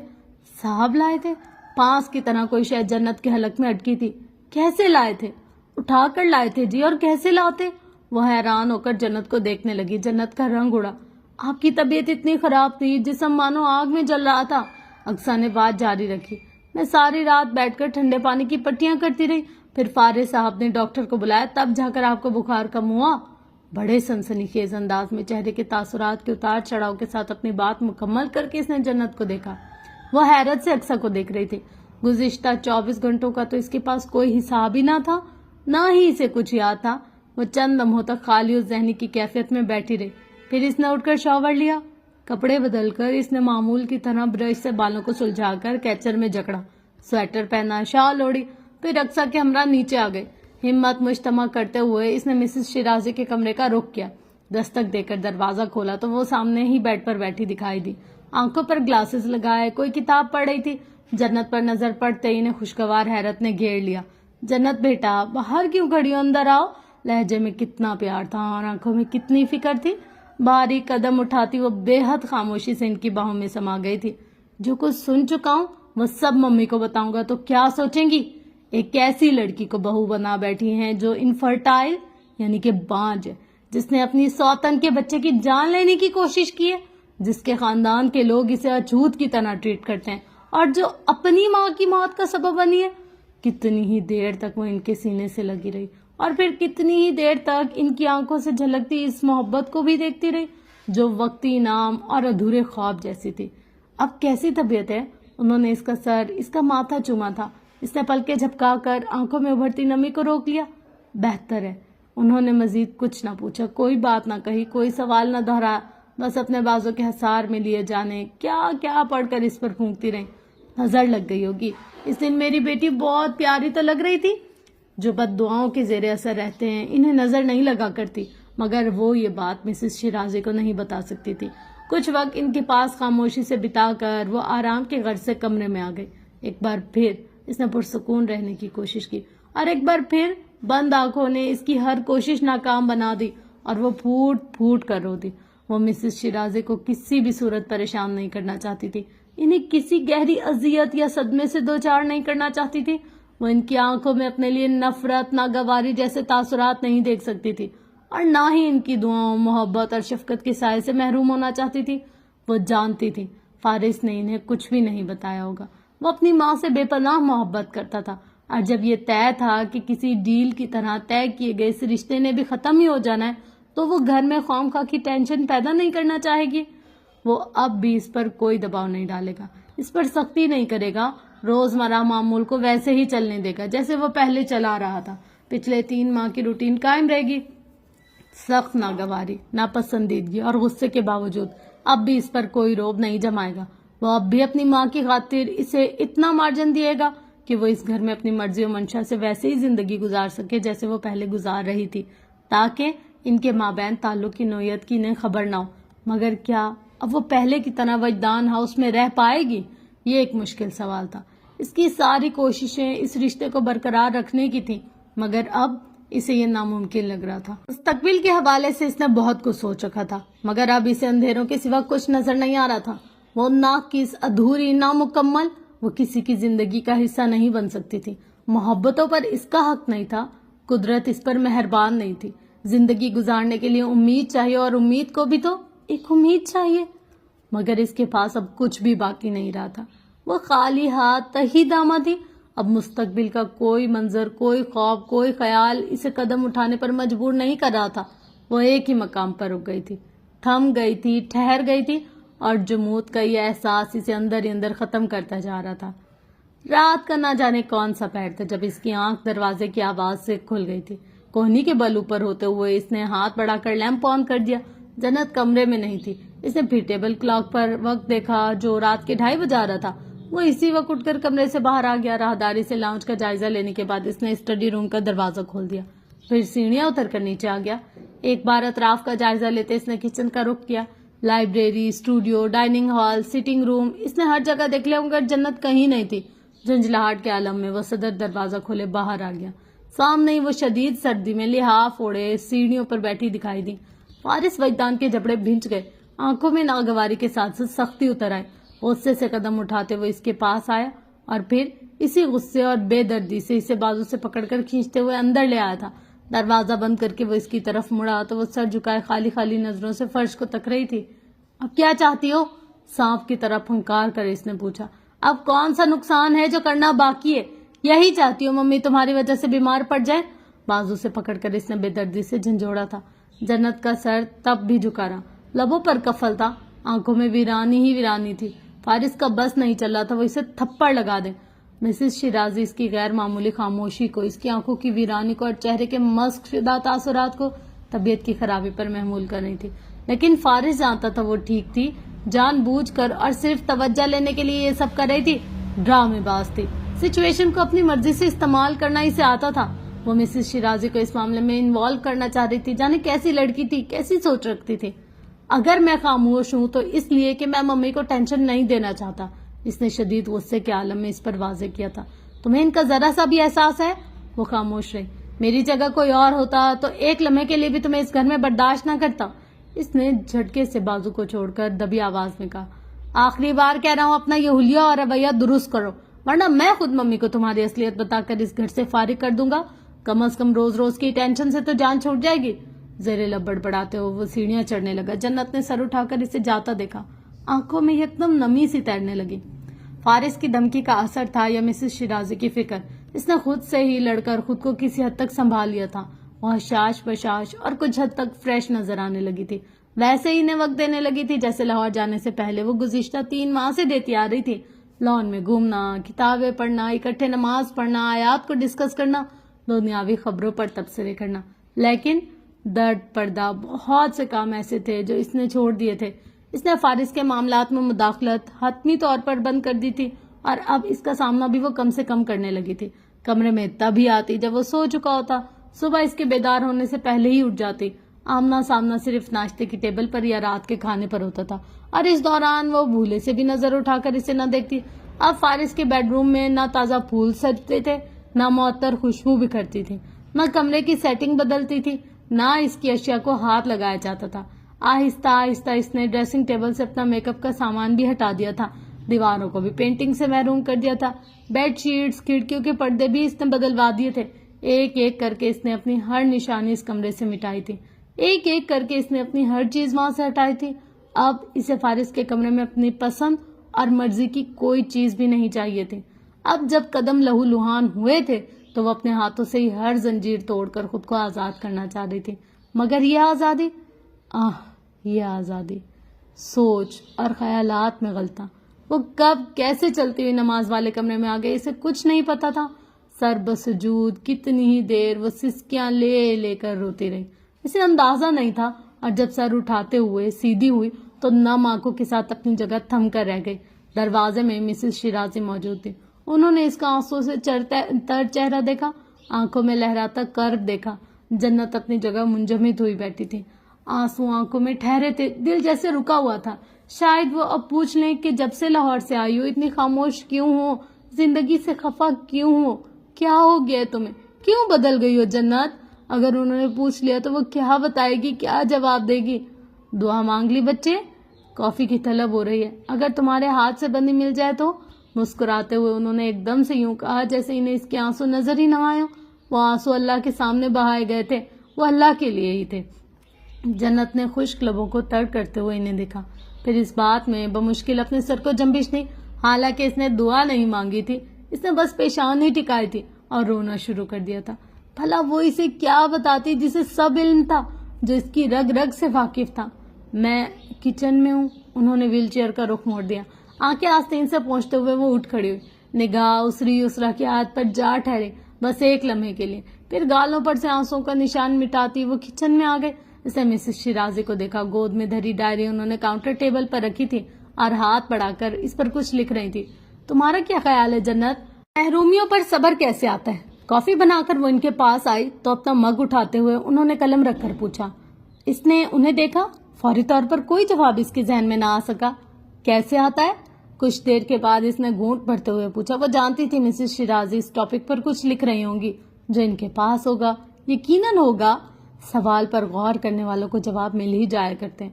صاحب لائے تھے؟ پانس کی طرح کوئی شاید جنت کے حلق میں اٹکی تھی۔ کیسے لائے تھے؟ اٹھا کر لائے تھے جی، اور کیسے لاتے؟ وہ حیران ہو کر جنت کو دیکھنے لگی۔ جنت کا رنگ اڑا۔ آپ کی طبیعت اتنی خراب تھی، جسم مانو آگ میں جل رہا تھا۔ اقصیٰ نے بات جاری رکھی۔ میں ساری رات بیٹھ کر ٹھنڈے پانی کی پٹیاں کرتی رہی. پھر فارس صاحب نے ڈاکٹر کو بلایا, تب جا کر آپ کو بخار کم ہوا. بڑے سنسنی خیز انداز میں چہرے کے تاثرات کے اتار چڑھاؤ کے ساتھ اپنی بات مکمل کر کے اس نے جنت کو دیکھا. وہ حیرت سے اقصیٰ کو دیکھ رہی تھی. گزشتہ 24 گھنٹوں کا تو اس کے پاس کوئی حساب ہی نہ تھا, نہ ہی اسے کچھ یاد تھا. وہ چند لمحوں تک خالی اور ذہنی کی کیفیت میں بیٹھی رہی. پھر اس نے اٹھ کر شاور لیا. کپڑے بدل کر اس نے معمول کی طرح برش سے بالوں کو سلجھا کر کیچر میں جکڑا, سویٹر پہنا, شال اوڑی. پھر اقصیٰ کے ہمراہ نیچے آ گئے. ہمت مجتمع کرتے ہوئے اس نے مسز شیرازی کے کمرے کا رخ کیا. دستک دے کر دروازہ کھولا تو وہ سامنے ہی بیڈ پر بیٹھی دکھائی دی. آنکھوں پر گلاسز لگائے کوئی کتاب پڑھ رہی تھی. جنت پر نظر پڑتے ہی انہیں خوشگوار حیرت نے گھیر لیا. جنت بیٹا, باہر کیوں کھڑی ہو, اندر آؤ. لہجے میں کتنا پیار تھا اور آنکھوں میں کتنی فکر تھی. باریک قدم اٹھاتی وہ بے حد خاموشی سے ان کی باہوں میں سما گئی تھی. جو کچھ سن چکا ہوں وہ سب ممی کو بتاؤں گا تو کیا سوچیں گی؟ ایک ایسی لڑکی کو بہو بنا بیٹھی ہیں جو انفرٹائل یعنی کہ بانج ہے, جس نے اپنی سوتن کے بچے کی جان لینے کی کوشش کی ہے, جس کے خاندان کے لوگ اسے اچھوت کی طرح ٹریٹ کرتے ہیں, اور جو اپنی ماں کی موت کا سبب بنی ہے. کتنی ہی دیر تک وہ ان کے سینے سے لگی رہی اور پھر کتنی ہی دیر تک ان کی آنکھوں سے جھلکتی اس محبت کو بھی دیکھتی رہی جو وقتی انعام اور ادھورے خواب جیسی تھی. اب کیسی طبیعت ہے؟ انہوں نے اس کا سر, اس کا ماتھا چوما تھا. اس نے پلکیں جھپکا کر آنکھوں میں ابھرتی نمی کو روک لیا. بہتر ہے. انہوں نے مزید کچھ نہ پوچھا, کوئی بات نہ کہی, کوئی سوال نہ دہرایا. بس اپنے بازو کے حصار میں لیے جانے کیا کیا پڑھ کر اس پر پھونکتی رہی. نظر لگ گئی ہوگی. اس دن میری بیٹی بہت پیاری تو لگ رہی تھی. جو بد دعاؤں کے زیر اثر رہتے ہیں انہیں نظر نہیں لگا کرتی, مگر وہ یہ بات مسز شیرازی کو نہیں بتا سکتی تھی. کچھ وقت ان کے پاس خاموشی سے بتا کر وہ آرام کے غرض سے کمرے میں آ گئی. ایک بار پھر اس نے پرسکون رہنے کی کوشش کی اور ایک بار پھر بند آنکھوں نے اس کی ہر کوشش ناکام بنا دی اور وہ پھوٹ پھوٹ کر رو دی. وہ مسز شیرازی کو کسی بھی صورت پریشان نہیں کرنا چاہتی تھی, انہیں کسی گہری اذیت یا صدمے سے دوچار نہیں کرنا چاہتی تھی. وہ ان کی آنکھوں میں اپنے لیے نفرت, ناگواری جیسے تاثرات نہیں دیکھ سکتی تھی اور نہ ہی ان کی دعاؤں, محبت اور شفقت کے سائے سے محروم ہونا چاہتی تھی. وہ جانتی تھی فارس نے انہیں کچھ بھی نہیں بتایا ہوگا. وہ اپنی ماں سے بے پناہ محبت کرتا تھا اور جب یہ طے تھا کہ کسی ڈیل کی طرح طے کیے گئے اس رشتے نے بھی ختم ہی ہو جانا ہے تو وہ گھر میں خواہ مخواہ کی ٹینشن پیدا نہیں کرنا چاہے گی. وہ اب بھی اس پر کوئی دباؤ نہیں ڈالے گا, اس پر سختی نہیں کرے گا. روزمرہ معمول کو ویسے ہی چلنے دے گا جیسے وہ پہلے چلا رہا تھا. پچھلے 3 ماہ کی روٹین قائم رہے گی. سخت ناگواری, ناپسندیدگی اور غصے کے باوجود اب بھی اس پر کوئی روب نہیں جمائے گا. وہ اب بھی اپنی ماں کی خاطر اسے اتنا مارجن دیے گا کہ وہ اس گھر میں اپنی مرضی و منشا سے ویسے ہی زندگی گزار سکے جیسے وہ پہلے گزار رہی تھی, تاکہ ان کے مابین تعلق کی نوعیت کی انہیں خبر نہ ہو. مگر کیا اب وہ پہلے کی طرح وجدان ہاؤس میں رہ پائے گی؟ یہ ایک مشکل سوال تھا. اس کی ساری کوششیں اس رشتے کو برقرار رکھنے کی تھیں, مگر اب اسے یہ ناممکن لگ رہا تھا. مستقبل کے حوالے سے اس نے بہت کچھ سوچ رکھا تھا, مگر اب اسے اندھیروں کے سوا کچھ نظر نہیں آ رہا تھا. وہ ناقص, ادھوری, نامکمل, وہ کسی کی زندگی کا حصہ نہیں بن سکتی تھی. محبتوں پر اس کا حق نہیں تھا, قدرت اس پر مہربان نہیں تھی. زندگی گزارنے کے لیے امید چاہیے اور امید کو بھی تو ایک امید چاہیے, مگر اس کے پاس اب کچھ بھی باقی نہیں رہا تھا. وہ خالی ہاتھ تہی دامہ تھی. اب مستقبل کا کوئی منظر, کوئی خواب, کوئی خیال اسے قدم اٹھانے پر مجبور نہیں کر رہا تھا. وہ ایک ہی مقام پر رک گئی تھی, تھم گئی تھی, ٹھہر گئی تھی, اور جمود کا یہ احساس اسے اندر ہی اندر ختم کرتا جا رہا تھا. رات کا نہ جانے کون سا پہر تھا جب اس کی آنکھ دروازے کی آواز سے کھل گئی تھی. کوہنی کے بل اوپر ہوتے ہوئے اس نے ہاتھ بڑھا کر لیمپ آن کر دیا. جنت کمرے میں نہیں تھی. اس نے پھر ٹیبل کلاک پر وقت دیکھا جو رات کے 2:30 بجا رہا تھا. وہ اسی وقت اٹھ کر کمرے سے باہر آ گیا. راہداری سے لاؤنج کا جائزہ لینے کے بعد اس نے اسٹڈی روم کا دروازہ کھول دیا, پھر سیڑھیاں اتر کر نیچے آ گیا. ایک بار اطراف کا جائزہ لیتے اس نے کچن کا رخ کیا. Library, studio, dining hall, sitting room, اس نے ہر جگہ دیکھ لیا مگر جنت کہیں نہیں تھی. جھنجھلاہٹ کے عالم میں وہ صدر دروازہ کھولے باہر آ گیا. سامنے ہی وہ شدید سردی میں لحاف اوڑھے سیڑھیوں پر بیٹھی دکھائی دی. فارس وجدان کے جبڑے بھنج گئے, آنکھوں میں ناگواری کے ساتھ ساتھ سختی اتر آئے. غصے سے قدم اٹھاتے وہ اس کے پاس آیا اور پھر اسی غصے اور بے دردی سے اسے بازو سے پکڑ کر کھینچتے ہوئے اندر لے آیا تھا. دروازہ بند کر کے وہ اس کی طرف مڑا تو وہ سر جھکائے خالی خالی نظروں سے فرش کو تک رہی تھی. اب کیا چاہتی ہو؟ سانپ کی طرح پھنکار کر اس نے پوچھا. اب کون سا نقصان ہے جو کرنا باقی ہے؟ یہی چاہتی ہوں ممی تمہاری وجہ سے بیمار پڑ جائے۔ بازو سے پکڑ کر اس نے بے دردی سے جھنجھوڑا تھا۔ جنت کا سر تب بھی جھکا رہا، لبوں پر کفل تھا، آنکھوں میں ویرانی ہی ویرانی تھی۔ فارس کا بس نہیں چل رہا تھا وہ اسے تھپڑ لگا دے۔ مسز شیرازی اس کی غیر معمولی خاموشی کو، اس کی آنکھوں کی ویرانی کو اور چہرے کے مسخ شدہ تاثرات کو طبیعت کی خرابی پر محمول کر رہی تھی، لیکن فارس جانتا تھا وہ ٹھیک تھی، جان بوجھ کر اور صرف توجہ لینے کے لیے یہ سب کر رہی تھی، ڈرامے باز تھی۔ سچویشن کو اپنی مرضی سے استعمال کرنا اسے آتا تھا۔ وہ مسز شیرازی کو اس معاملے میں انوالو کرنا چاہ رہی تھی، جانے کیسی لڑکی تھی، کیسی سوچ رکھتی تھی۔ اگر میں خاموش ہوں تو اس لیے کہ میں ممی کو ٹینشن نہیں دینا چاہتا، اس نے شدید غصے کے عالم میں اس پر واضح کیا تھا۔ تمہیں ان کا ذرا سا بھی احساس ہے؟ وہ خاموش رہی۔ میری جگہ کوئی اور ہوتا تو ایک لمحے کے لیے بھی تمہیں اس گھر میں برداشت نہ کرتا۔ اس نے جھٹکے سے بازو کو چھوڑ کر دبی آواز میں کہا، آخری بار کہہ رہا ہوں اپنا یہ حلیہ اور رویہ درست کرو، ورنہ میں خود ممی کو تمہاری اصلیت بتا کر اس گھر سے فارغ کر دوں گا۔ کم از کم روز روز کی ٹینشن سے تو جان چھوٹ جائے گی۔ زیر لب بڑبڑاتے ہوئے وہ سیڑھیاں چڑھنے لگا۔ جنت نے سر اٹھا کر اسے جاتا دیکھا، آنکھوں میں یکدم نمی سی تیرنے لگی۔ فارس کی دھمکی کا اثر تھا یا مسز شیرازی کی فکر، اس نے خود سے ہی لڑ کر خود کو کسی حد تک سنبھال لیا تھا۔ وہ حشاش بشاش اور کچھ حد تک فریش نظر آنے لگی تھی، ویسے ہی انہیں وقت دینے لگی تھی جیسے لاہور جانے سے پہلے وہ گزشتہ 3 ماہ سے دیتی آ رہی تھی۔ لان میں گھومنا، کتابیں پڑھنا، اکٹھے نماز پڑھنا، آیات کو ڈسکس کرنا، دنیاوی خبروں پر تبصرے کرنا۔ لیکن درد پردہ بہت سے کام ایسے تھے جو اس نے چھوڑ دیے تھے۔ اس نے فارس کے معاملات میں مداخلت حتمی طور پر بند کر دی تھی، اور اب اس کا سامنا بھی وہ کم سے کم کرنے لگی تھی۔ کمرے میں تب ہی آتی جب وہ سو چکا ہوتا، صبح اس کے بیدار ہونے سے پہلے ہی اٹھ جاتی۔ آمنا سامنا صرف ناشتے کی ٹیبل پر یا رات کے کھانے پر ہوتا تھا، اور اس دوران وہ بھولے سے بھی نظر اٹھا کر اسے نہ دیکھتی۔ اب فارس کے بیڈ روم میں نہ تازہ پھول سجتے تھے، نہ معطر خوشبو بکھرتی تھی، نہ کمرے کی سیٹنگ بدلتی تھی، نہ اس کی اشیاء کو ہاتھ لگایا جاتا تھا۔ آہستہ آہستہ اس نے ڈریسنگ ٹیبل سے اپنا میک اپ کا سامان بھی ہٹا دیا تھا، دیواروں کو بھی پینٹنگ سے محروم کر دیا تھا، بیڈ شیٹس، کھڑکیوں کے پردے بھی اس نے بدلوا دیے تھے۔ ایک ایک کر کے اس نے اپنی ہر نشانی اس کمرے سے مٹائی تھی، ایک ایک کر کے اس نے اپنی ہر چیز وہاں سے ہٹائی تھی۔ اب اسے فارس کے کمرے میں اپنی پسند اور مرضی کی کوئی چیز بھی نہیں چاہیے تھی۔ اب جب قدم لہو لہان ہوئے تھے تو وہ اپنے ہاتھوں سے ہی ہر زنجیر توڑ کر خود کو آزاد کرنا چاہ رہی تھی، مگر یہ آزادی، یہ آزادی سوچ اور خیالات میں غلطاں۔ وہ کب کیسے چلتی ہوئی نماز والے کمرے میں آ گئی، اسے کچھ نہیں پتا تھا۔ سر بسجود کتنی ہی دیر وہ سسکیاں لے لے کر روتی رہی، اسے اندازہ نہیں تھا، اور جب سر اٹھاتے ہوئے سیدھی ہوئی تو نم آنکھوں کے ساتھ اپنی جگہ تھم کر رہ گئی۔ دروازے میں مسز شیرازی موجود تھی، انہوں نے اس کا آنسوں سے تر چہرہ دیکھا، آنکھوں میں لہراتا کرب دیکھا۔ جنت اپنی جگہ منجمد ہوئی بیٹھی تھی، آنسو آنکھوں میں ٹھہرے تھے، دل جیسے رکا ہوا تھا۔ شاید وہ اب پوچھ لیں کہ جب سے لاہور سے آئی ہو اتنی خاموش کیوں ہو، زندگی سے خفا کیوں ہو، کیا ہو گیا تمہیں، کیوں بدل گئی ہو جنت؟ اگر انہوں نے پوچھ لیا تو وہ کیا بتائے گی، کیا جواب دے گی؟ دعا مانگ لی بچے، کافی کی طلب ہو رہی ہے، اگر تمہارے ہاتھ سے بندی مل جائے تو؟ مسکراتے ہوئے انہوں نے ایک دم سے یوں کہا جیسے انہیں اس کے آنسو نظر ہی نہ آئے ہوں۔ وہ آنسو اللہ کے سامنے بہائے گئے تھے، وہ اللہ کے لیے ہی تھے۔ جنت نے خشک لبوں کو تر کرتے ہوئے انہیں دیکھا، پھر اس بات میں بمشکل اپنے سر کو جنبش دی، حالانکہ اس نے دعا نہیں مانگی تھی، اس نے بس پیشان ہی ٹکائی تھی اور رونا شروع کر دیا تھا۔ بھلا وہ اسے کیا بتاتی جسے سب علم تھا، جو اس کی رگ رگ سے واقف تھا؟ میں کچن میں ہوں۔ انہوں نے ویل چیئر کا رخ موڑ دیا، آنکھیں آستین سے پہنچتے ہوئے وہ اٹھ کھڑی ہوئی، نگاہ اسری یسرا کے ہاتھ پر جا ٹھہرے، بس ایک لمحے کے لیے، پھر گالوں پر سے آنسوں کا نشان مٹاتی وہ کچن میں آ گئے۔ اس نے مسز شیرازی کو دیکھا، گود میں دھری ڈائری انہوں نے کاؤنٹر ٹیبل پر رکھی تھی اور ہاتھ بڑھا کر اس پر کچھ لکھ رہی تھی۔ تمہارا کیا خیال ہے جنت، محرومیوں پر صبر کیسے آتا ہے؟ کافی بنا کر وہ ان کے پاس آئی تو اپنا مگ اٹھاتے ہوئے انہوں نے قلم رکھ کر پوچھا۔ اس نے انہیں دیکھا، فوری طور پر کوئی جواب اس کے ذہن میں نہ آ سکا۔ کیسے آتا ہے؟ کچھ دیر کے بعد اس نے گھونٹ بھرتے ہوئے پوچھا۔ وہ جانتی تھی مسز شیرازی اس ٹاپک پر کچھ لکھ رہی ہوں گی جو ان کے پاس ہوگا، یقیناً ہوگا۔ سوال پر غور کرنے والوں کو جواب مل ہی جایا کرتے ہیں۔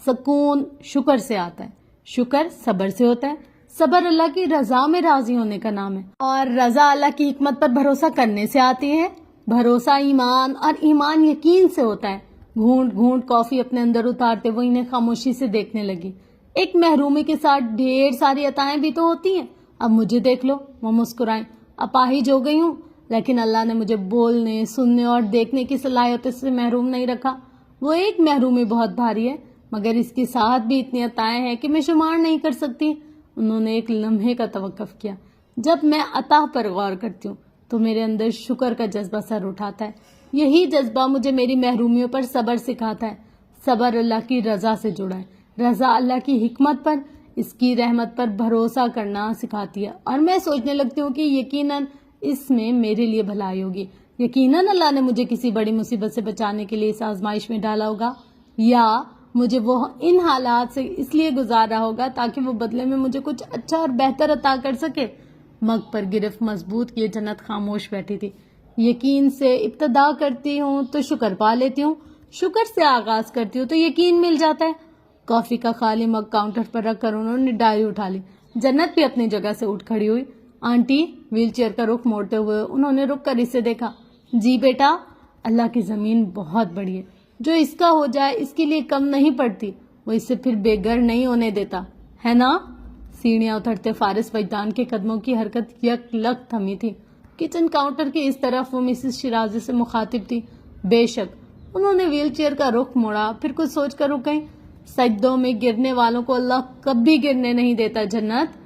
سکون شکر سے آتا ہے، شکر صبر سے ہوتا ہے، صبر اللہ کی رضا میں راضی ہونے کا نام ہے، اور رضا اللہ کی حکمت پر بھروسہ کرنے سے آتی ہے، بھروسہ ایمان اور ایمان یقین سے ہوتا ہے۔ گھونٹ گھونٹ کافی اپنے اندر اتارتے وہ انہیں خاموشی سے دیکھنے لگی۔ ایک محرومی کے ساتھ ڈھیر ساری عطائیں بھی تو ہوتی ہیں، اب مجھے دیکھ لو، وہ مسکرائیں، اپاہج ہو گئی ہوں، لیکن اللہ نے مجھے بولنے، سننے اور دیکھنے کی صلاحیت سے محروم نہیں رکھا۔ وہ ایک محرومی بہت بھاری ہے، مگر اس کے ساتھ بھی اتنی عطائیں ہیں کہ میں شمار نہیں کر سکتی۔ انہوں نے ایک لمحے کا توقف کیا۔ جب میں عطا پر غور کرتی ہوں تو میرے اندر شکر کا جذبہ سر اٹھاتا ہے۔ یہی جذبہ مجھے میری محرومیوں پر صبر سکھاتا ہے۔ صبر اللہ کی رضا سے جڑا ہے۔ رضا اللہ کی حکمت پر، اس کی رحمت پر بھروسہ کرنا سکھاتی ہے، اور میں سوچنے لگتی ہوں کہ یقیناً اس میں میرے لیے بھلائی ہوگی۔ یقیناً اللہ نے مجھے کسی بڑی مصیبت سے بچانے کے لیے اس آزمائش میں ڈالا ہوگا، یا مجھے وہ ان حالات سے اس لیے گزار رہا ہوگا تاکہ وہ بدلے میں مجھے کچھ اچھا اور بہتر عطا کر سکے۔ مگ پر گرفت مضبوط کیے جنت خاموش بیٹھی تھی۔ یقین سے ابتدا کرتی ہوں تو شکر پا لیتی ہوں، شکر سے آغاز کرتی ہوں تو یقین مل جاتا ہے۔ کافی کا خالی مگ کاؤنٹر پر رکھ کر انہوں نے ڈائری اٹھا لی۔ جنت بھی اپنی جگہ سے اٹھ کھڑی ہوئی۔ آنٹی، ویل چیئر کا رخ موڑتے ہوئے انہوں نے رک کر اسے دیکھا۔ جی بیٹا، اللہ کی زمین بہت بڑی ہے، جو اس کا ہو جائے اس کے لیے کم نہیں پڑتی، وہ اسے پھر بے گھر نہیں ہونے دیتا، ہے نا؟ سیڑھیاں اترتے فارس وجدان کے قدموں کی حرکت یک لگ تھمی تھی۔ کچن کاؤنٹر کے اس طرف وہ مسز شیرازی سے مخاطب تھی۔ بے شک۔ انہوں نے ویل چیئر کا رخ موڑا، پھر کچھ سوچ کر رک گئیں۔ سجدوں میں گرنے والوں کو اللہ کبھی گرنے نہیں دیتا جنت۔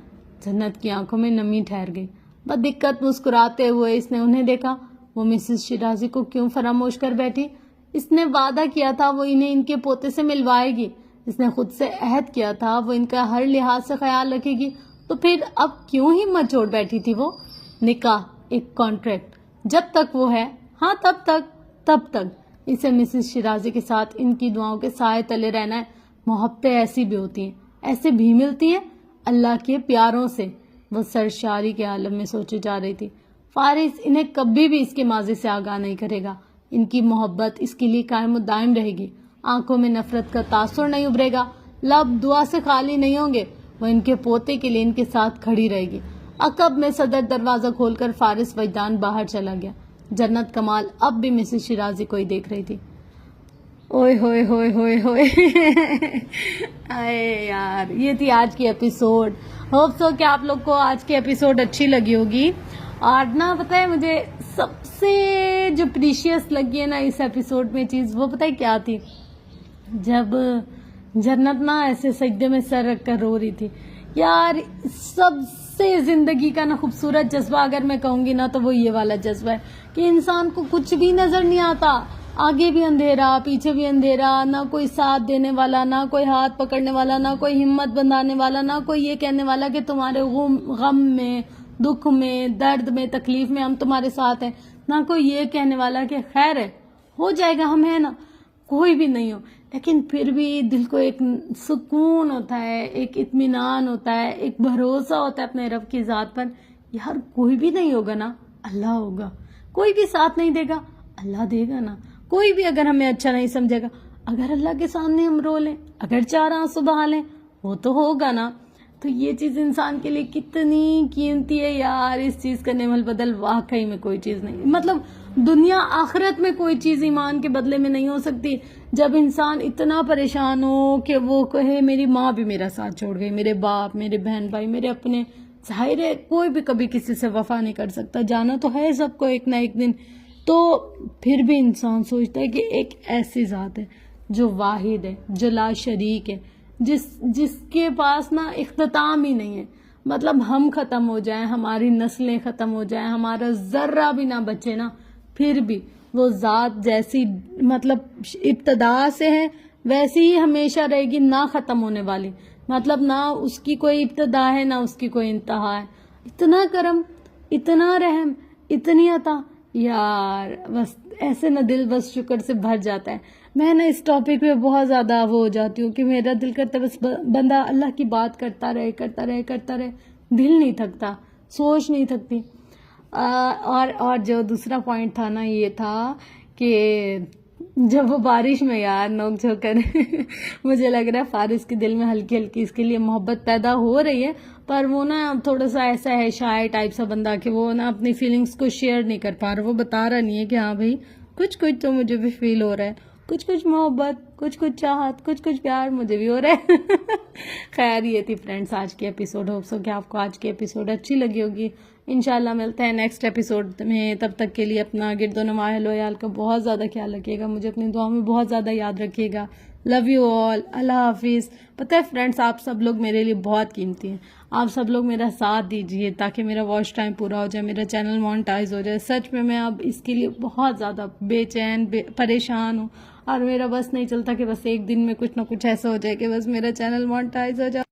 جنت کی آنکھوں میں نمی ٹھہر گئی۔ بدقت مسکراتے ہوئے اس نے انہیں دیکھا۔ وہ مسز شیرازی کو کیوں فراموش کر بیٹھی؟ اس نے وعدہ کیا تھا وہ انہیں ان کے پوتے سے ملوائے گی۔ اس نے خود سے عہد کیا تھا وہ ان کا ہر لحاظ سے خیال رکھے گی، تو پھر اب کیوں ہمت چھوڑ بیٹھی تھی وہ؟ نکاح ایک کانٹریکٹ، جب تک وہ ہے، ہاں تب تک اسے مسز شیرازی کے ساتھ ان کی دعاؤں کے سائے تلے رہنا ہے۔ محبتیں ایسی بھی ہوتی ہیں، ایسے بھی ملتی ہیں اللہ کے پیاروں سے۔ وہ سرشاری کے عالم میں سوچے جا رہی تھی۔ فارس انہیں کبھی بھی اس کے ماضی سے آگاہ نہیں کرے گا۔ ان کی محبت اس کے لیے قائم و دائم رہے گی۔ آنکھوں میں نفرت کا تاثر نہیں ابھرے گا، لب دعا سے خالی نہیں ہوں گے۔ وہ ان کے پوتے کے لیے ان کے ساتھ کھڑی رہے گی۔ عقب میں صدر دروازہ کھول کر فارس وجدان باہر چلا گیا۔ جنت کمال اب بھی مسز شیرازی کو ہی دیکھ رہی تھی۔ اوئے ہوئے ہوئے ہوئے ہوئے اے یار، یہ تھی آج کی ایپیسوڈ۔ ہوپ سو کہ آپ لوگ کو آج کی ایپیسوڈ اچھی لگی ہوگی۔ اور نا پتہ ہے مجھے سب سے جو پریشیس لگی ہے نا اس ایپیسوڈ میں چیز، وہ پتہ ہے کیا تھی؟ جب جنت نا ایسے سجدے میں سر رکھ کر رو رہی تھی۔ یار سب سے زندگی کا نا خوبصورت جذبہ اگر میں کہوں گی نا تو وہ یہ والا جذبہ ہے کہ انسان کو کچھ بھی نظر نہیں آتا، آگے بھی اندھیرا، پیچھے بھی اندھیرا، نہ کوئی ساتھ دینے والا، نہ کوئی ہاتھ پکڑنے والا، نہ کوئی ہمت بندھانے والا، نہ کوئی یہ کہنے والا کہ تمہارے غم میں، دکھ میں، درد میں، تکلیف میں ہم تمہارے ساتھ ہیں، نہ کوئی یہ کہنے والا کہ خیر ہے، ہو جائے گا، ہم ہیں نا، کوئی بھی نہیں ہو۔ لیکن پھر بھی دل کو ایک سکون ہوتا ہے، ایک اطمینان ہوتا ہے، ایک بھروسہ ہوتا ہے اپنے رب کی ذات پر۔ یار کوئی بھی نہیں ہوگا نا، اللہ ہوگا۔ کوئی بھی ساتھ نہیں دے گا، اللہ دے گا نا۔ کوئی بھی اگر ہمیں اچھا نہیں سمجھے گا، اگر اللہ کے سامنے ہم رو لیں، اگر 4 آنسو بہا لیں، وہ تو ہوگا نا۔ تو یہ چیز انسان کے لیے کتنی قیمتی ہے یار، اس چیز کا نعمت بدل واقعی میں کوئی چیز نہیں، مطلب دنیا آخرت میں کوئی چیز ایمان کے بدلے میں نہیں ہو سکتی۔ جب انسان اتنا پریشان ہو کہ وہ کہے میری ماں بھی میرا ساتھ چھوڑ گئی، میرے باپ، میرے بہن بھائی، میرے اپنے، ظاہر ہے کوئی بھی کبھی کسی سے وفا نہیں کر سکتا، جانا تو ہے سب کو ایک نہ ایک دن۔ تو پھر بھی انسان سوچتا ہے کہ ایک ایسی ذات ہے جو واحد ہے، جو لا شریک ہے، جس کے پاس نا اختتام ہی نہیں ہے، مطلب ہم ختم ہو جائیں، ہماری نسلیں ختم ہو جائیں، ہمارا ذرہ بھی نہ بچے نا، پھر بھی وہ ذات جیسی مطلب ابتدا سے ہے ویسی ہی ہمیشہ رہے گی، نہ ختم ہونے والی، مطلب نہ اس کی کوئی ابتدا ہے نہ اس کی کوئی انتہا ہے۔ اتنا کرم، اتنا رحم، اتنی عطا، یار بس ایسے نہ دل بس شکر سے بھر جاتا ہے۔ میں نا اس ٹاپک پہ بہت زیادہ وہ ہو جاتی ہوں کہ میرا دل کرتا ہے بس بندہ اللہ کی بات کرتا رہے، دل نہیں تھکتا، سوچ نہیں تھکتی۔ اور جو دوسرا پوائنٹ تھا نا یہ تھا کہ جب وہ بارش میں یار نوک جھوک کر مجھے لگ رہا ہے فارس کے دل میں ہلکی ہلکی اس کے لیے محبت پیدا ہو رہی ہے، پر وہ نا تھوڑا سا ایسا ہے شاعر ٹائپ سا بندہ کہ وہ نا اپنی فیلنگز کو شیئر نہیں کر پا رہا، وہ بتا رہا نہیں ہے کہ ہاں بھائی کچھ تو مجھے بھی فیل ہو رہا ہے، کچھ کچھ محبت، کچھ کچھ چاہت، کچھ کچھ پیار مجھے بھی ہو رہا ہے. خیر یہ تھی فرینڈس آج کی ایپیسوڈ. ہوپ سو کہ آپ کو آج کی ایپیسوڈ اچھی لگی ہوگی. انشاءاللہ ملتے ہیں نیکسٹ ایپیسوڈ میں. تب تک کے لیے اپنا گرد و نواح اہل و عیال کا بہت زیادہ خیال رکھیے گا. مجھے اپنی دعاؤں میں بہت زیادہ یاد رکھیے گا. Love you all. اللہ حافظ. پتہ ہے فرینڈس آپ سب لوگ میرے لیے بہت قیمتی ہیں. آپ سب لوگ میرا ساتھ دیجیے تاکہ میرا واچ ٹائم پورا ہو جائے, میرا چینل مونٹائز ہو جائے. سچ میں اب اس کے لیے بہت زیادہ بے چین پریشان ہوں, اور میرا بس نہیں چلتا کہ بس ایک دن میں کچھ نہ کچھ ایسا ہو جائے کہ بس میرا چینل مونٹائز ہو جائے.